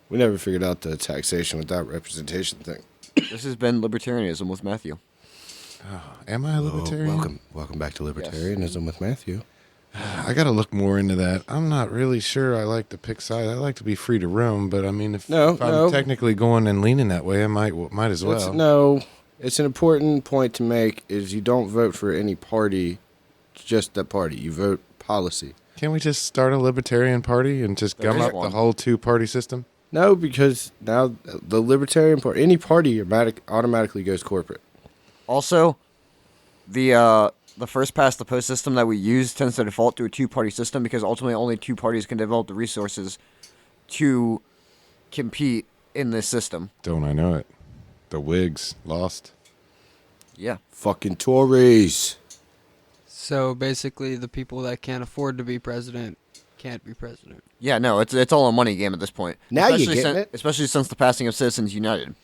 We never figured out the taxation without representation thing. This has been Libertarianism with Matthew. Am I a libertarian? Welcome back to Libertarianism with Matthew. I got to look more into that. I'm not really sure I like to pick sides. I like to be free to roam, but I mean, if I'm technically going and leaning that way, I might as well. It's an important point to make is you don't vote for any party, just that party. You vote policy. Can't we just start a libertarian party and just There gum is up the one. whole two-party system? No, because now the Libertarian Party, any party automatically goes corporate. Also, the first past the post system that we use tends to default to a two-party system because ultimately only two parties can develop the resources to compete in this system. Don't I know it? The Whigs lost. Yeah. Fucking Tories. So basically, the people that can't afford to be president can't be president. Yeah, no, it's all a money game at this point. Now you Especially getting it? Especially since the passing of Citizens United.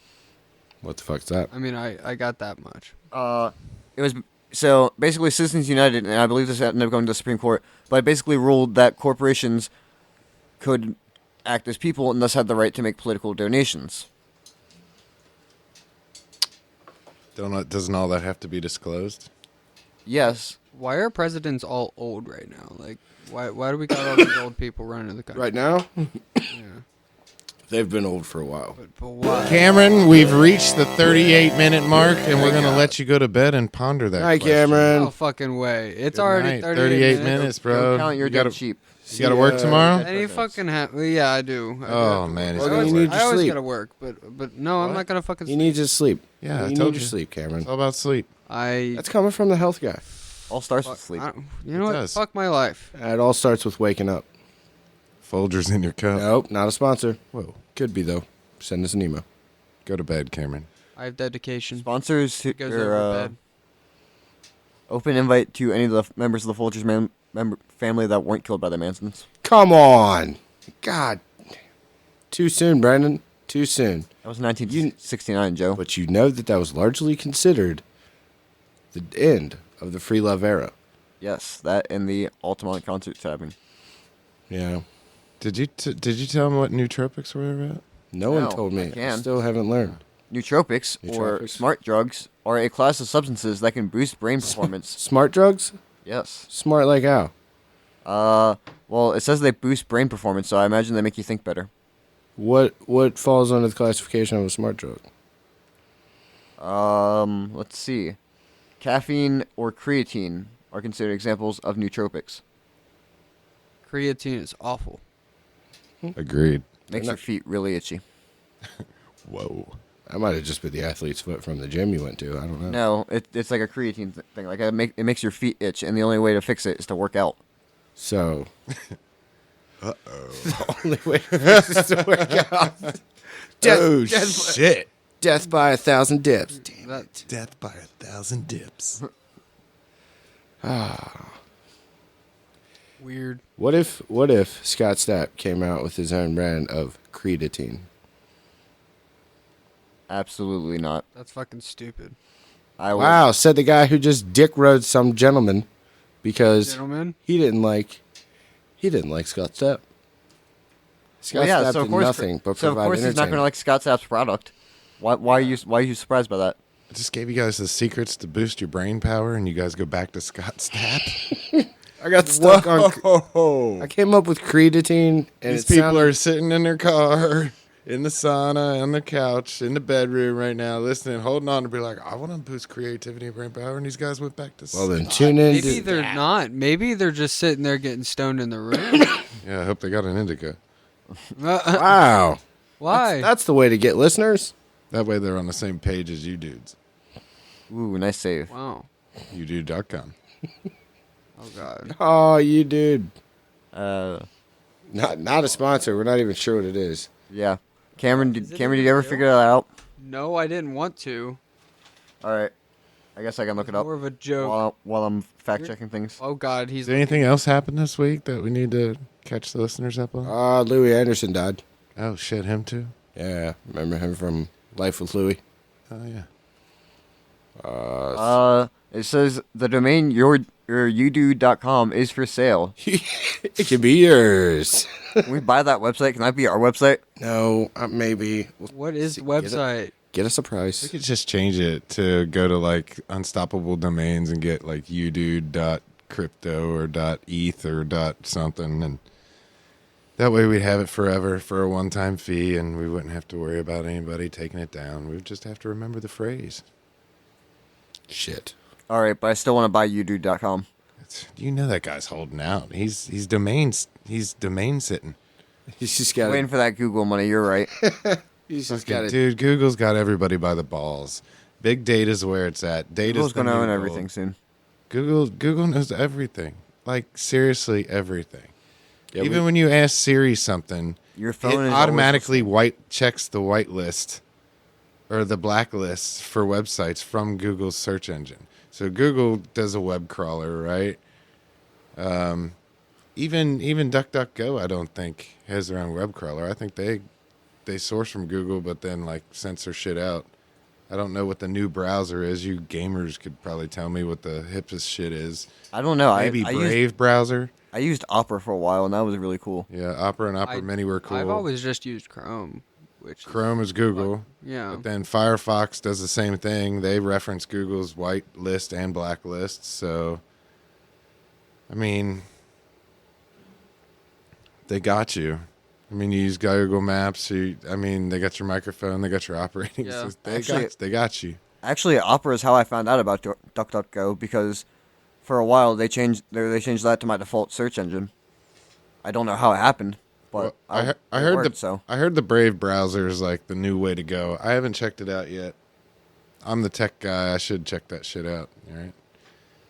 What the fuck's that? I mean, I got that much. It was so basically Citizens United, and I believe this ended up going to the Supreme Court, but it basically ruled that corporations could act as people and thus had the right to make political donations. Doesn't all that have to be disclosed? Yes. Why are presidents all old right now? Like, why do we got all these old people running the country? Right now, Yeah. they've been old for a while. But why? Cameron, we've reached the 38-minute mark, and we're going to let you go to bed and ponder that Hi, question. Cameron. No fucking way. It's Good already night. 38 minutes, Don't bro. count your You gotta, dead sheep. you got to work tomorrow? Any fucking yeah, I do. I do Oh, have to man, work. he's Well, gotta then you work. need I your always sleep. gotta work, but no, I'm not gonna fucking. He needs his sleep. Yeah, I you told need your you. sleep, Cameron. It's all about sleep. That's coming from the health guy. All starts with sleep. You know It what? does. Fuck my life. It all starts with waking up. Folgers in your cup. Nope, not a sponsor. Whoa. Could be, though. Send us an email. Go to bed, Cameron. I have dedication. Sponsors who It goes are, over bed. open invite to any of the members of the Folgers family that weren't killed by the Mansons. Come on. God. Too soon, Brandon. Too soon. That was 1969, Joe. But you know that was largely considered the end of the free love era. Yes, that and the Altamont concert stabbing. Yeah. Did you tell him what nootropics were about? No one No, told me. I can. Still haven't learned. Nootropics, or Nootropics. smart drugs, are a class of substances that can boost brain performance. Smart drugs? Yes. Smart like how? Well, it says they boost brain performance, so I imagine they make you think better. What falls under the classification of a smart drug? Let's see. Caffeine or creatine are considered examples of nootropics. Creatine is awful. Agreed. Makes your feet really itchy. Whoa. That might have just been the athlete's foot from the gym you went to. I don't know. No, it's like a creatine thing. Like it makes your feet itch, and the only way to fix it is to work out. So. The only way to fix this to work out. Shit. Death by 1,000 dips. Damn. That Death by 1,000 dips. Weird. What if Scott Stapp came out with his own brand of creatine? Absolutely not. That's fucking stupid. I would. Wow, said the guy who just dick rode some gentleman because Gentlemen? he didn't like Scott Stapp. Scott Well, yeah, Stapp so of did course, nothing but so of provide course he's not going to entertainment. like Scott Stapp's product. Why are you surprised by that? I just gave you guys the secrets to boost your brain power, and you guys go back to Scott Stapp. I got stuck on. Whoa! I came up with creatine, and These it people sounded, are sitting in their car, in the sauna, on the couch, in the bedroom right now, listening, holding on to be like, I want to boost creativity and brain power, and these guys went back to. Well, then Scott. tune in. Maybe they're not. Maybe they're just sitting there getting stoned in the room. Yeah, I hope they got an indica. Wow, Why? that's the way to get listeners. That way, they're on the same page as you dudes. Ooh, nice save. Wow. YouDude.com. Oh, God. Oh, you dude. Uh, Not a sponsor. We're not even sure what it is. yeah. Cameron, Is it did even you ever real? figure that out? No, I didn't want to. All right. I guess I can look it up More of a joke. while I'm fact checking things. Oh, God. He's Is there anything else happen this week that we need to catch the listeners up on? Louis Anderson died. Oh, shit, him too? Yeah, remember him from Life with Louis? Oh, yeah. It says the domain youdude.com is for sale. It could be yours. Can we buy that website? Can that be our website? No, maybe. What is the Get it. website? Get us a We price. could just change it to go to like unstoppable domains and get like youdude.crypto or .eth or .something, and that way we'd have it forever for a one-time fee, and we wouldn't have to worry about anybody taking it down. We would just have to remember the phrase. Shit. All right, but I still want to buy youdude.com. You know that guy's holding out. He's domain sitting. He's just got Waiting it. for that Google money. You're right. He's just got it. Dude, Google's got everybody by the balls. Big data's where it's at. Data's Google's the going to new own gold. everything soon. Google knows everything. Like seriously everything. Yeah, Even when you ask Siri something, Your it phone is always automatically checks the whitelist or the blacklist for websites from Google's search engine. So Google does a web crawler, right? Even DuckDuckGo, I don't think has their own web crawler. I think they source from Google, but then like censor shit out. I don't know what the new browser is. You gamers could probably tell me what the hippest shit is. I don't know. Maybe I Brave used, browser. I used Opera for a while, and that was really cool. Yeah, Opera and Opera Mini were cool. I've always just used Chrome, which is- Chrome is Google. yeah. But then Firefox does the same thing. They reference Google's white list and blacklist. So, I mean, they got you. I mean, you use Google Maps. They got your microphone. They got your operating Yeah. system. Actually- They got you. Actually, Opera is how I found out about DuckDuckGo because for a while they changed that to my default search engine. I don't know how it happened, but Well, I it heard worked, so. I heard the Brave browser is like the new way to go. I haven't checked it out yet. I'm the tech guy. I should check that shit out. All right.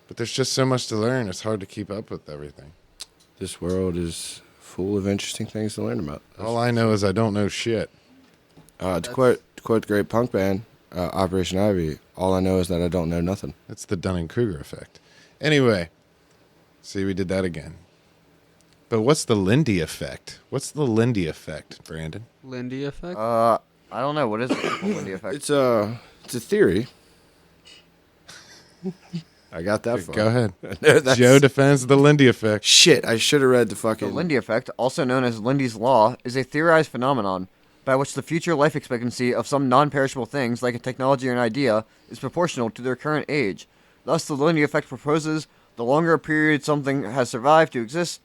But there's just so much to learn. It's hard to keep up with everything. This world is full of interesting things to learn about. All I know is I don't know shit. To quote the great punk band, Operation Ivy, all I know is that I don't know nothing. That's the Dunning-Kruger effect. Anyway, see, we did that again. But what's the Lindy effect? What's the Lindy effect, Brandon? Lindy effect. I don't know. What is the Lindy effect? It's a theory. I got that far. Go ahead. No, that's- Joe defends the Lindy effect. Shit, I should have read the The fucking. Lindy effect, also known as Lindy's Law, is a theorized phenomenon by which the future life expectancy of some non-perishable things, like a technology or an idea, is proportional to their current age. Thus, the Lindy effect proposes the longer a period something has survived to exist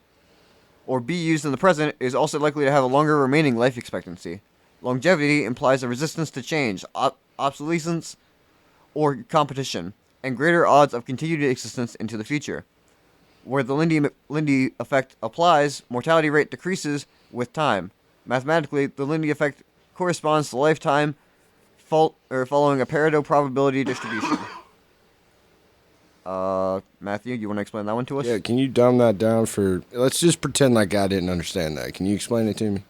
or be used in the present is also likely to have a longer remaining life expectancy. Longevity implies a resistance to change, obsolescence, or competition, and greater odds of continued existence into the future. Where the Lindy effect applies, mortality rate decreases with time. Mathematically, the Lindy effect corresponds to lifetime following a Pareto probability distribution. Matthew, you want to explain that one to us? Yeah, can you dumb that down for? Let's just pretend like I didn't understand that. Can you explain it to me?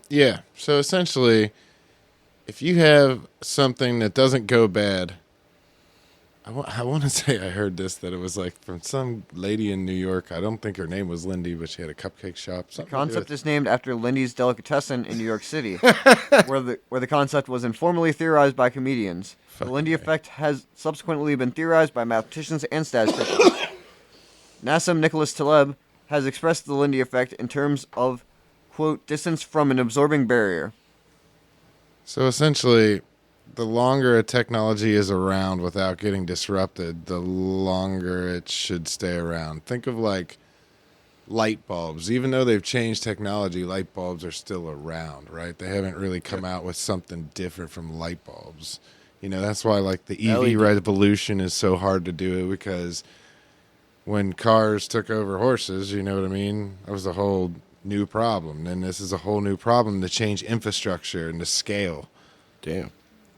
Yeah. So essentially, if you have something that doesn't go bad I want to say I heard this, that it was like from some lady in New York. I don't think her name was Lindy, but she had a cupcake shop. The Something to do concept with- is named after Lindy's Delicatessen in New York City, where the concept was informally theorized by comedians. The Lindy effect has subsequently been theorized by mathematicians and statisticians. Nassim Nicholas Taleb has expressed the Lindy effect in terms of, quote, distance from an absorbing barrier. So essentially, the longer a technology is around without getting disrupted, the longer it should stay around. Think of like light bulbs. Even though they've changed technology, light bulbs are still around, right? They haven't really come out with something different from light bulbs. You know, that's why like the EV LED. revolution is so hard to do, because when cars took over horses, you know what I mean? That was a whole new problem. And this is a whole new problem to change infrastructure and to scale. Damn.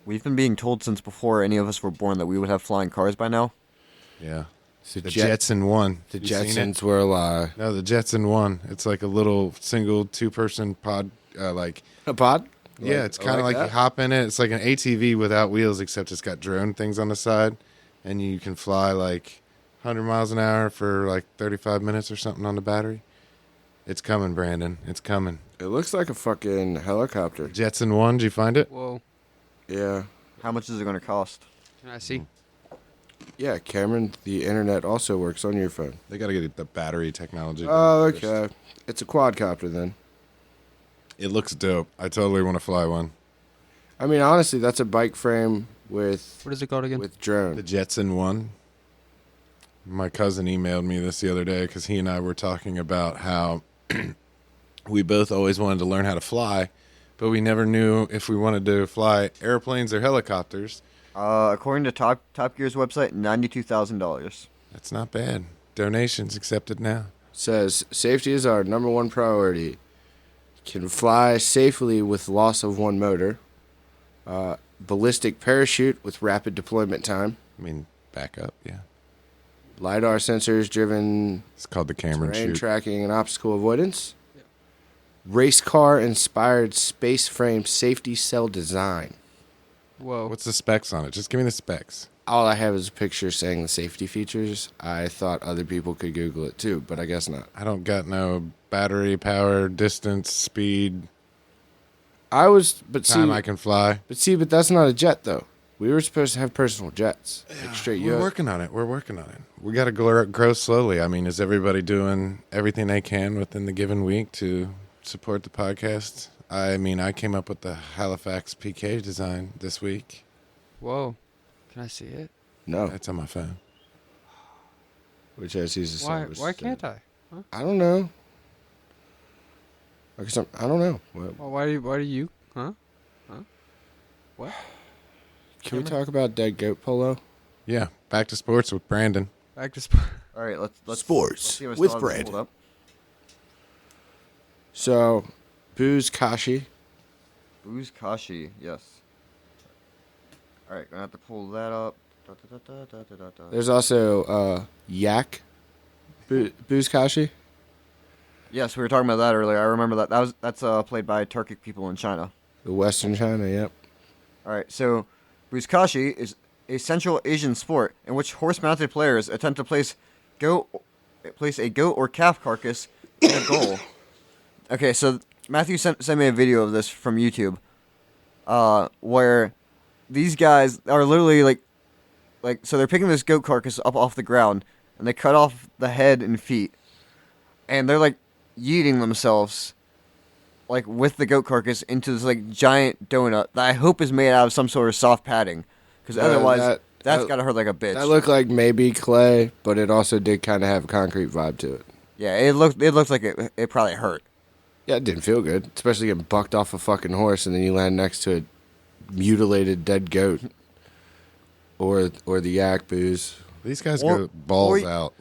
We've been being told since before any of us were born that we would have flying cars by now. Yeah. So The Jetson 1. The You seen it? Jetsons were a lie. No, the Jetson 1. It's like a little single two-person pod, like... A pod? Yeah, it's kind of like you hop in it. It's like an ATV without wheels, except it's got drone things on the side. And you can fly like 100 miles an hour for like 35 minutes or something on the battery. It's coming, Brandon. It's coming. It looks like a fucking helicopter. Jetson 1, did you find it? Whoa. Yeah. How much is it going to cost? Can I see? Yeah, Cameron, the internet also works on your phone. They got to get the battery technology. Oh, first. okay. It's a quadcopter then. It looks dope. I totally want to fly one. I mean, honestly, that's a bike frame with What is it called again? drone. The Jetson 1. My cousin emailed me this the other day because he and I were talking about how we both always wanted to learn how to fly, but we never knew if we wanted to fly airplanes or helicopters. According to Top Gear's website, $92,000. That's not bad. Donations accepted now. Says safety is our number one priority. Can fly safely with loss of one motor. Ballistic parachute with rapid deployment time. I mean, back up, yeah. LiDAR sensors driven It's called the Cameron terrain shoot. tracking and obstacle avoidance. Race car inspired space frame safety cell design. Whoa. What's the specs on it? Just give me the specs. All I have is a picture saying the safety features. I thought other people could Google it too, but I guess not. I don't got no battery, power, distance, speed, But time I can fly. but that's not a jet though. We were supposed to have personal jets, like straight We're US. working on it. We're working on it. We got to grow slowly. I mean, is everybody doing everything they can within the given week to support the podcast? I mean, I came up with the Halifax PK design this week. Whoa. Can I see it? No, That's on my phone. which has he's a Why? service. Why can't I? I don't know. I don't know. Well, why do you? Huh? What? Can we talk about dead goat polo? Yeah, back to sports with Brandon. Back to sport. All right, let's Sports see if I with still have this bread. pulled up. So, Booze Kashi. Booze Kashi, yes. All right, gonna have to pull that up. Da. There's also Yak. Booze Kashi. Yes, we were talking about that earlier. I remember that. That's played by Turkic people in China. The Western China, yep. All right, so Buzkashi is a Central Asian sport in which horse-mounted players attempt to place a goat or calf carcass in a goal. Okay, so Matthew sent me a video of this from YouTube, where these guys are literally like so they're picking this goat carcass up off the ground and they cut off the head and feet, and they're like yeeting themselves like with the goat carcass into this like giant donut that I hope is made out of some sort of soft padding, because otherwise that's gotta hurt like a bitch. That looked like maybe clay, but it also did kind of have a concrete vibe to it. Yeah, it looked like it probably hurt. Yeah, it didn't feel good, especially getting bucked off a fucking horse and then you land next to a mutilated dead goat, or the yak booze. These guys Or- go balls or- out.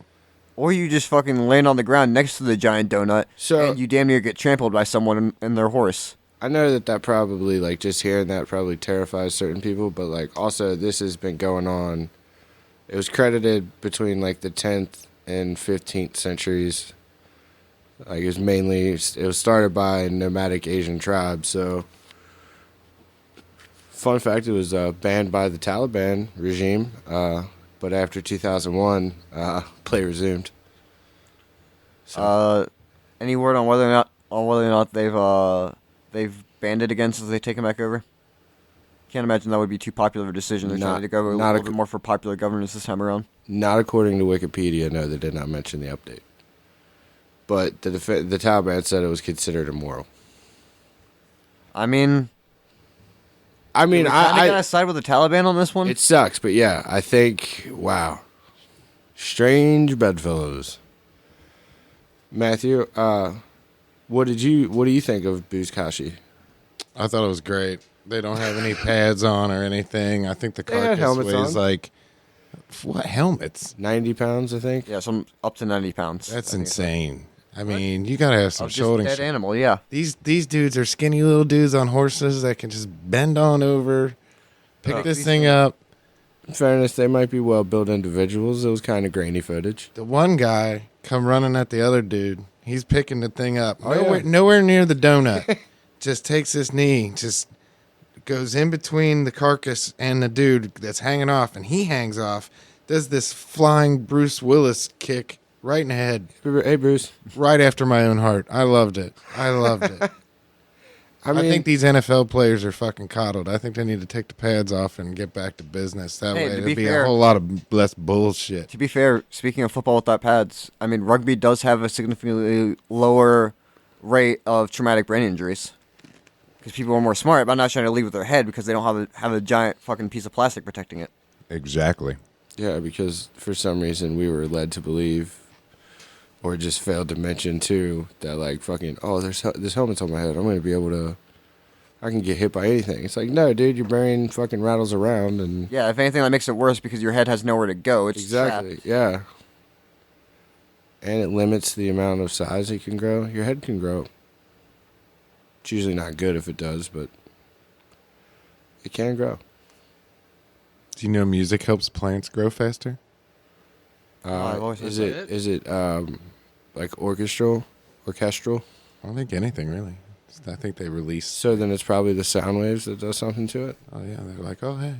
Or you just fucking land on the ground next to the giant donut, So- and you damn near get trampled by someone and their horse. I know that probably, like, just hearing that probably terrifies certain people, but, like, also this has been going on. It was credited between, like, the 10th and 15th centuries. Like, it was started by nomadic Asian tribes, so. Fun fact, it was banned by the Taliban regime but after 2001, play resumed. Any word on whether or not they've banned it again since they taken back over? Can't imagine that would be too popular of a decision. They're trying to go a little bit more for popular governance this time around. Not according to Wikipedia. No, they did not mention the update. But the Taliban said it was considered immoral. I mean, I gotta side with the Taliban on this one. it sucks, but yeah, I think strange bedfellows. Matthew, what do you think of Buzkashi? I thought it was great. They don't have any pads on or anything. I think the They had carcass helmets weighs on. like what helmets? 90 pounds, I think. Yeah, some up to 90 pounds. That's I think. insane. I mean, you gotta have some Of just shoulder. dead animal, yeah. These dudes are skinny little dudes on horses that can just bend on over, pick this thing up. In fairness, they might be well-built individuals. It was kind of grainy footage. The one guy come running at the other dude. He's picking the thing up. Oh, yeah. Nowhere near the donut. Just takes his knee, just goes in between the carcass and the dude that's hanging off, and he hangs off. Does this flying Bruce Willis kick right in the head, Hey, Bruce. right after my own heart. I loved it. I think these NFL players are fucking coddled. I think they need to take the pads off and get back to business. That Hey, way to it'll be be fair- a whole lot of less bullshit. To be fair, speaking of football without pads, I mean, rugby does have a significantly lower rate of traumatic brain injuries. Because people are more smart about not trying to leave with their head because they don't have a giant fucking piece of plastic protecting it. Exactly. Yeah, because for some reason we were led to believe, or just failed to mention too, that like fucking, this helmet's on my head. I'm going to be able to, I can get hit by anything. It's like, no, dude, your brain fucking rattles around and... Yeah, if anything, that makes it worse because your head has nowhere to go. It's Exactly, trapped. yeah. And it limits the amount of size it can grow. Your head can grow. It's usually not good if it does, but it can grow. Do you know music helps plants grow faster? I've always Is heard it like orchestral? I don't think anything really. I think they release. So then it's probably the sound waves that does something to it. Oh yeah, they're like, oh hey.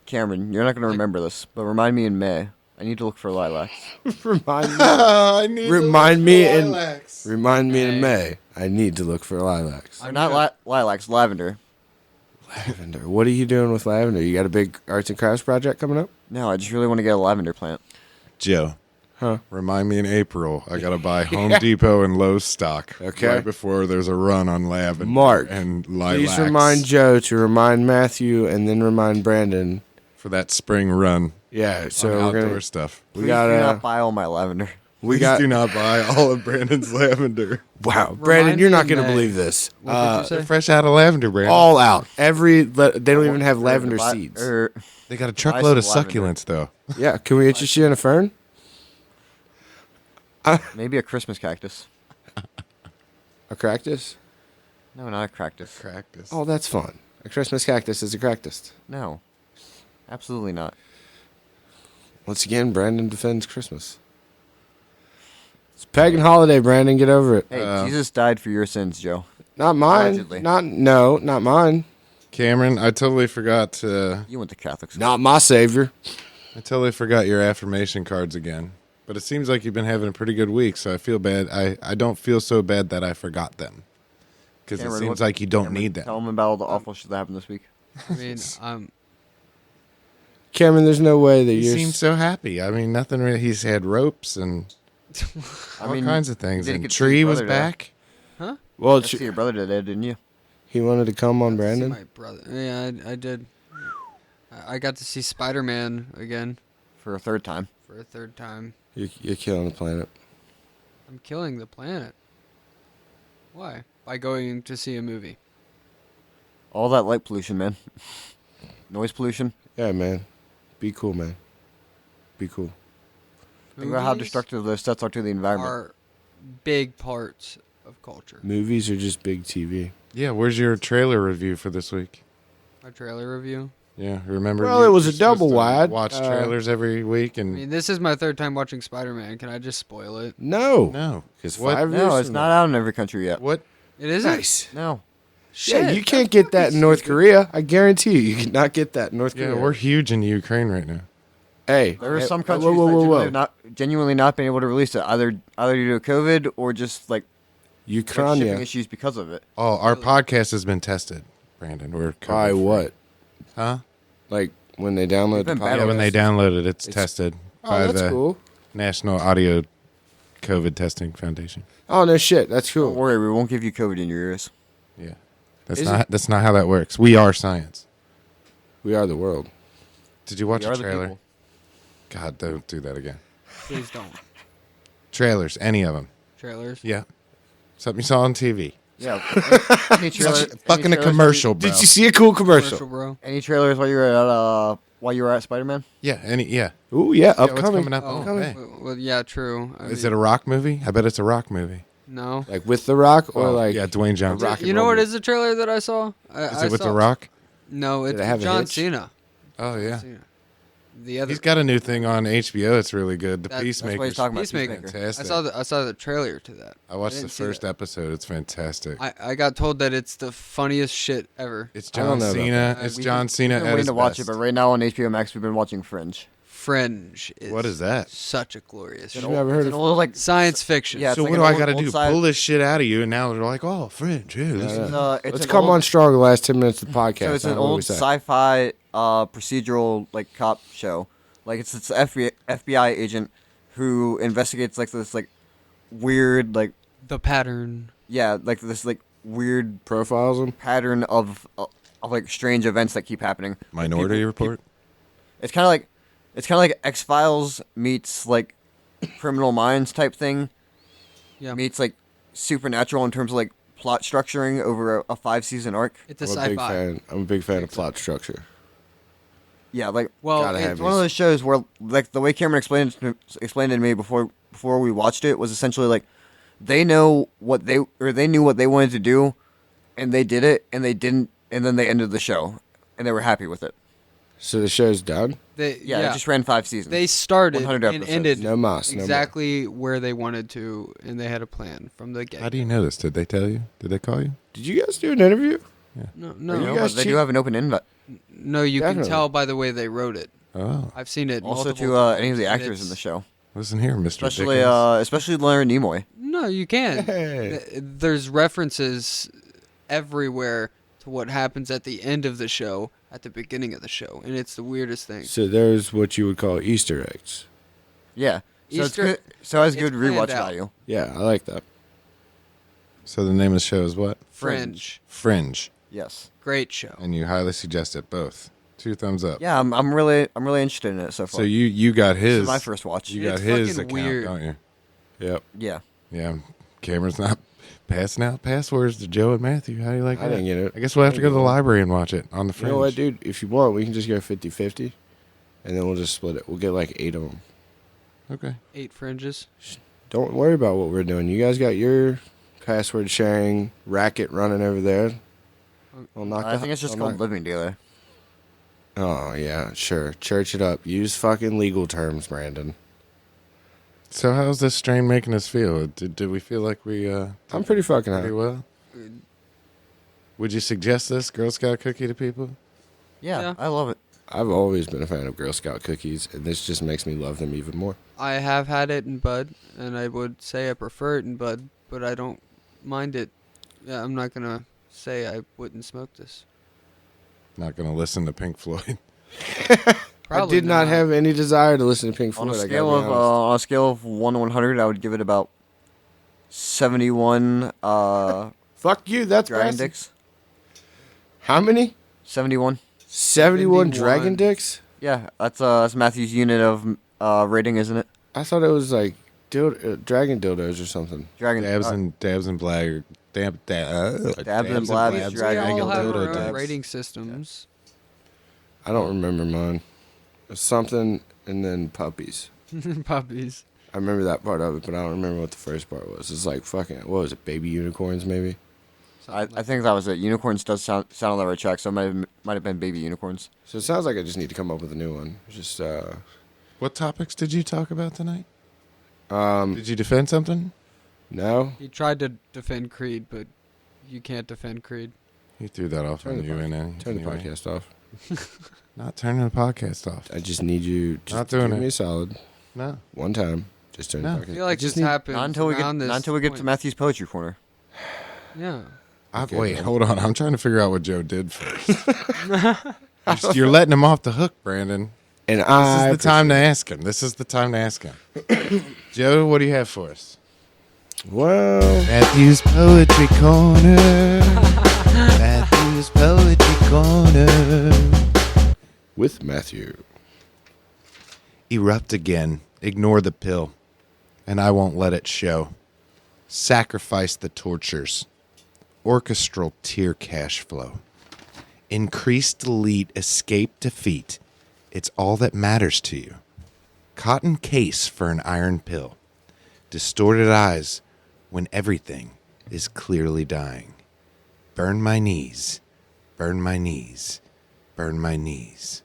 Cameron, you're not going to remember this, but remind me in May. I need to look for lilacs. Remind me. Remind me in May. I need to look for lilacs. They're not lilacs, lavender. Lavender. What are you doing with lavender? You got a big arts and crafts project coming up? No, I just really want to get a lavender plant. Joe. Huh? Remind me in April. I gotta buy Home Depot and Lowe's stock. Okay. Right before there's a run on lavender Mark, and lilacs. please remind Joe to remind Matthew and then remind Brandon. for that spring run. Yeah, so on we're outdoor gonna, stuff. we Please got do not buy all my lavender. we Please got do not buy all of Brandon's lavender. wow, Brandon, you're me not in gonna May. believe this. What did you They're say? fresh out of lavender, Brandon. All out. They don't even have lavender seeds. They got a truckload of some lavender. succulents though. Yeah, can we interest you in a fern? Maybe a Christmas cactus. A cactus? No, not a cactus. Cactus. Oh, that's fun. A Christmas cactus is a cactus. No, absolutely not. Once again, Brandon defends Christmas. It's a pagan holiday, Brandon. Get over it. Hey, Jesus died for your sins, Joe. Not mine. Allegedly. Not mine. Cameron, I totally forgot to. You went to Catholic school. Not my savior. I totally forgot your affirmation cards again. But it seems like you've been having a pretty good week, so I feel bad. I don't feel so bad that I forgot them. Because it Cameron, seems what- like you don't Cameron, need them. Tell them about all the awful shit that happened this week. I mean, Cameron, there's no way that He you're. seems so happy. I mean, nothing really. He's had ropes and all kinds of things. did And get to Tree see was your brother back. well, I see your brother today, didn't you? he wanted to come on see Brandon. my brother. Yeah, I did. I got to see Spider-Man again For a third time. for a third time. You're killing the planet. I'm killing the planet. Why? By going to see a movie. All that light pollution, man. Noise pollution. Yeah, man. Be cool, man. Be cool. Think about how Movies destructive those sets are to the environment. are big parts of culture. Movies are just big TV. Yeah, where's your trailer review for this week? My trailer review. Yeah, remember? Well, it was a you're supposed double to wide. Watch trailers every week, I and mean, this is my third time watching Spider-Man. Can I just spoil it? No. no, Because What? 5 years No, it's from not now- out in every country yet. what? It isn't. Nice. No. Shit. Yeah, you can't get that in North Korea. I guarantee you, you cannot get that in North Yeah, Korea. we're huge in Ukraine right now. Hey, There are hey, some whoa, countries whoa, whoa, that whoa. genuinely not been able to release it, either due to COVID or just like shipping Ukraine. issues because of it. Oh, our podcast has been tested, Brandon. We're By COVID-free. what? Huh? Like when they download We've the been podcast? Yeah, when they download it, it's It's- tested Oh, by that's the cool. National Audio COVID Testing Foundation. Oh, no shit. That's Don't cool. worry, we won't give you COVID in your ears. Yeah, that's Is that's not how that works. We are science. We are the world. Did you watch We a are the trailer? people. God, don't do that again. Please don't. Trailers, any of them? Trailers. Yeah, something you saw on TV. Yeah. Any trailer, Fucking a trailers commercial, bro. Did you see a cool Commercial, commercial? bro. Any trailers while you were at Spider-Man? Yeah, yeah. Ooh, yeah, Yeah, what's upcoming. coming up? Oh, Oh, hey. well, yeah, true. Is it a rock movie? I bet it's a rock movie. No. Like with The Rock or Well, like yeah, Dwayne Johnson. Rock and You know roll what movie. is the trailer that I saw? Is it with The Rock? No, it's it have a John hitch? Cena. Oh yeah, Cena. The other he's got a new thing on HBO. It's really good. The That- that's what That's Peacemaker. what he's talking about. Peacemaker. Peacemaker. Fantastic. I saw the trailer to that. I watched the didn't see first that. episode. It's fantastic. I got told that it's the funniest shit ever. It's I don't John know about Cena. that. It's We- John Cena I've been at waiting his to watch best. it, but right now on HBO Max we've been watching Fringe. Fringe is What is that? Such a glorious You've show. never heard It's of an old, like, Science fiction. Yeah, it's So like what an do I old- got to old do? sci- Pull this shit out of you, and now they're like, "Oh, Fringe, yeah, this is it's Let's an come old- on strong the last 10 minutes of the podcast. So it's Now, an what do we old say? sci-fi procedural like cop show. Like it's an FBI agent who investigates like this like weird like The pattern. like this like weird profiles them. pattern of like strange events that keep happening. Minority People- Report." It's kind of like X-Files meets like Criminal Minds type thing Yeah. meets like Supernatural in terms of like plot structuring over a 5-season arc. It's a I'm a big sci-fi. fan. I'm a big fan of plot structure. Yeah, like Well, Gotta have it's one of those shows where like the way Cameron explained it to me before we watched it was essentially like they knew what they wanted to do, and they did it, and they didn't, and then they ended the show, and they were happy with it. So the show's done. they, Yeah, it just ran 5 seasons. they started 100 and episodes. ended No mas. No more. exactly where they wanted to, and they had a plan from the get. How do you know this? Did they tell you? Did they call you? Did you guys do an interview? No, you You guys they cheat? do have an open invite. no, you Definitely. can tell by the way they wrote it. Oh, I've seen it Also multiple to times, any of the and actors in the it's- show, listen here, Mr. especially Dickens. especially Leonard Nimoy. No, you can't. Hey. There's references everywhere to what happens at the end of the show, at the beginning of the show, and it's the weirdest thing. So there's what you would call Easter eggs. Yeah, so Easter- it's good. So it has it's good planned rewatch out. value. Yeah, I like that. So the name of the show is what? Fringe. Fringe, Yes. Great show. and you highly suggest it. Both. 2 thumbs up. Yeah, I'm really interested in it so far. So you got this his. is my first watch. You got It's his fucking account, weird. don't you? Yep. Yeah. Yeah. Cameron's not passing out passwords to Joe and Matthew. How do you like I that? didn't get it. I guess we'll have to I go to didn't the get it. library and watch it on the You Fringe. know what, dude? If you want, we can just go 50-50, and then we'll just split it. We'll get like 8 of them. Okay. 8 fringes. Don't worry about what we're doing. You guys got your password sharing racket running over there. We'll knock I the- think it's just we'll called knock- Living Dealer. Oh yeah, sure. Church it up. Use fucking legal terms, Brandon. So how's this strain making us feel? Did we feel like we I'm pretty fucking pretty happy. well? Would you suggest this Girl Scout cookie to people? Yeah. I love it. I've always been a fan of Girl Scout cookies, and this just makes me love them even more. I have had it in bud, and I would say I prefer it in bud, but I don't mind it. Yeah, I'm not gonna say I wouldn't smoke this. Not gonna listen to Pink Floyd. I Probably did not have any desire to listen to Pink On Floyd. a I scale gotta of be honest. on a scale of 1 to 100, I would give it about 71 Fuck you. That's dragon bad. dicks. How many? 71. 71 71. dragon dicks? Yeah, that's Matthew's unit of rating, isn't it? I thought it was like dragon dildos or something. Dragon. Dabs and blag. Dabs and blabs, We dragon all have dildo our own dabs. rating systems. I don't remember mine. Something and then puppies. Puppies. I remember that part of it, but I don't remember what the first part was. It's like fucking, what was it, baby unicorns maybe? I think that was it. Unicorns does sound on the right track, so it might have been baby unicorns. So it sounds like I just need to come up with a new one. Just, What topics did you talk about tonight? um, Did you defend something? no? He tried to defend Creed, but you can't defend Creed. He threw that off Turn on the you, pod- and Turn the podcast off. Not turning the podcast off. I just need you Not to doing do it. me a solid No. one time. Just turn No. the I podcast. feel like just this happens Not until we get around this not until we get to point. Matthew's poetry corner. Yeah. Okay, Wait, man. hold on. I'm trying to figure out what Joe did first. You're letting him off the hook, Brandon. And This I is the time to appreciate ask him. This is the time to ask him. Joe, what do you have for us? it. Well, Matthew's Poetry Corner. Matthew's Poetry Corner. with Matthew. Erupt again. Ignore the pill. And I won't let it show. Sacrifice the tortures. Orchestral tear cash flow. Increase, delete, escape, defeat. It's all that matters to you. Cotton case for an iron pill. Distorted eyes when everything is clearly dying. Burn my knees. Burn my knees. Burn my knees.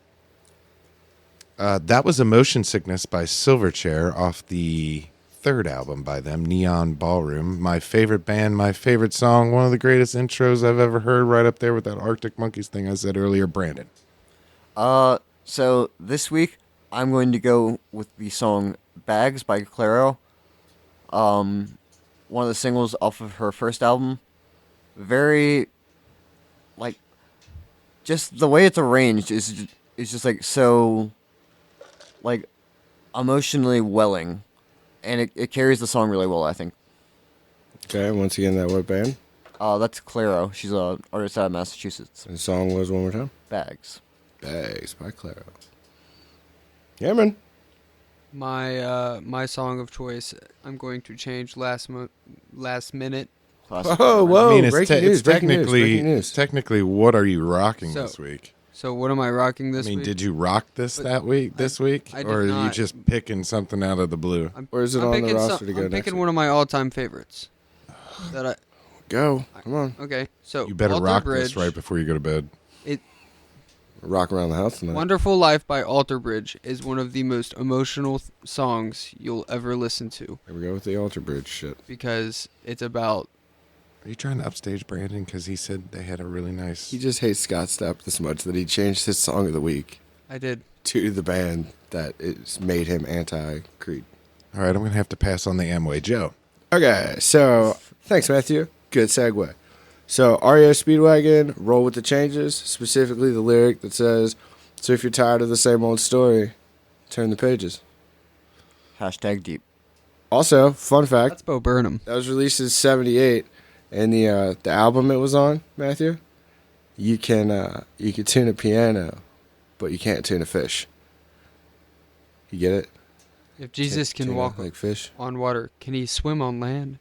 That was Emotion Sickness by Silverchair off the third album by them, Neon Ballroom. My favorite band, my favorite song, one of the greatest intros I've ever heard, right up there with that Arctic Monkeys thing I said earlier. Brandon. So this week I'm going to go with the song "Bags" by Clairo. One of the singles off of her first album. Very, like, just the way it's arranged is just like so, like, emotionally welling, and it carries the song really well, I think. Okay, once again, that what band? That's Clairo. She's an artist out of Massachusetts. And the song was one more time? Bags. Bags by Claro. Yeah, man. My song of choice. I'm going to change last minute. Classic. Oh, whoa. I mean, it's, breaking te- news, it's breaking news, technically, breaking news. technically, what are you rocking So, this week? So what am I rocking I this mean, week? did you rock this But this week? I did Or are you not. just picking something out of the blue? Or is it I'm on the picking roster to go I'm next picking week? one of my all-time favorites. That I Go. Come on. okay. So You better Alter rock Bridge, this right before you go to bed. Rock around the house tonight. Wonderful Life by Alter Bridge is one of the most emotional songs you'll ever listen to Here we go with the Alter Bridge shit. because it's about Are you trying to upstage Brandon? Because he said they had a really nice... He just hates Scott Stapp this much that he changed his song of the week I did. to the band that it's made him anti-Creed. All right, I'm going to have to pass on the Amway. Joe. Okay, so thanks, Matthew. Good segue. So REO Speedwagon, Roll with the Changes, specifically the lyric that says, "So if you're tired of the same old story, turn the pages." Hashtag deep. Also, fun fact, That's Bo Burnham. that was released in '78, and the album it was on, Matthew, you can tune a piano, but you can't tune a fish. You get it? If Jesus can Tune walk like fish. on water, can he swim on land?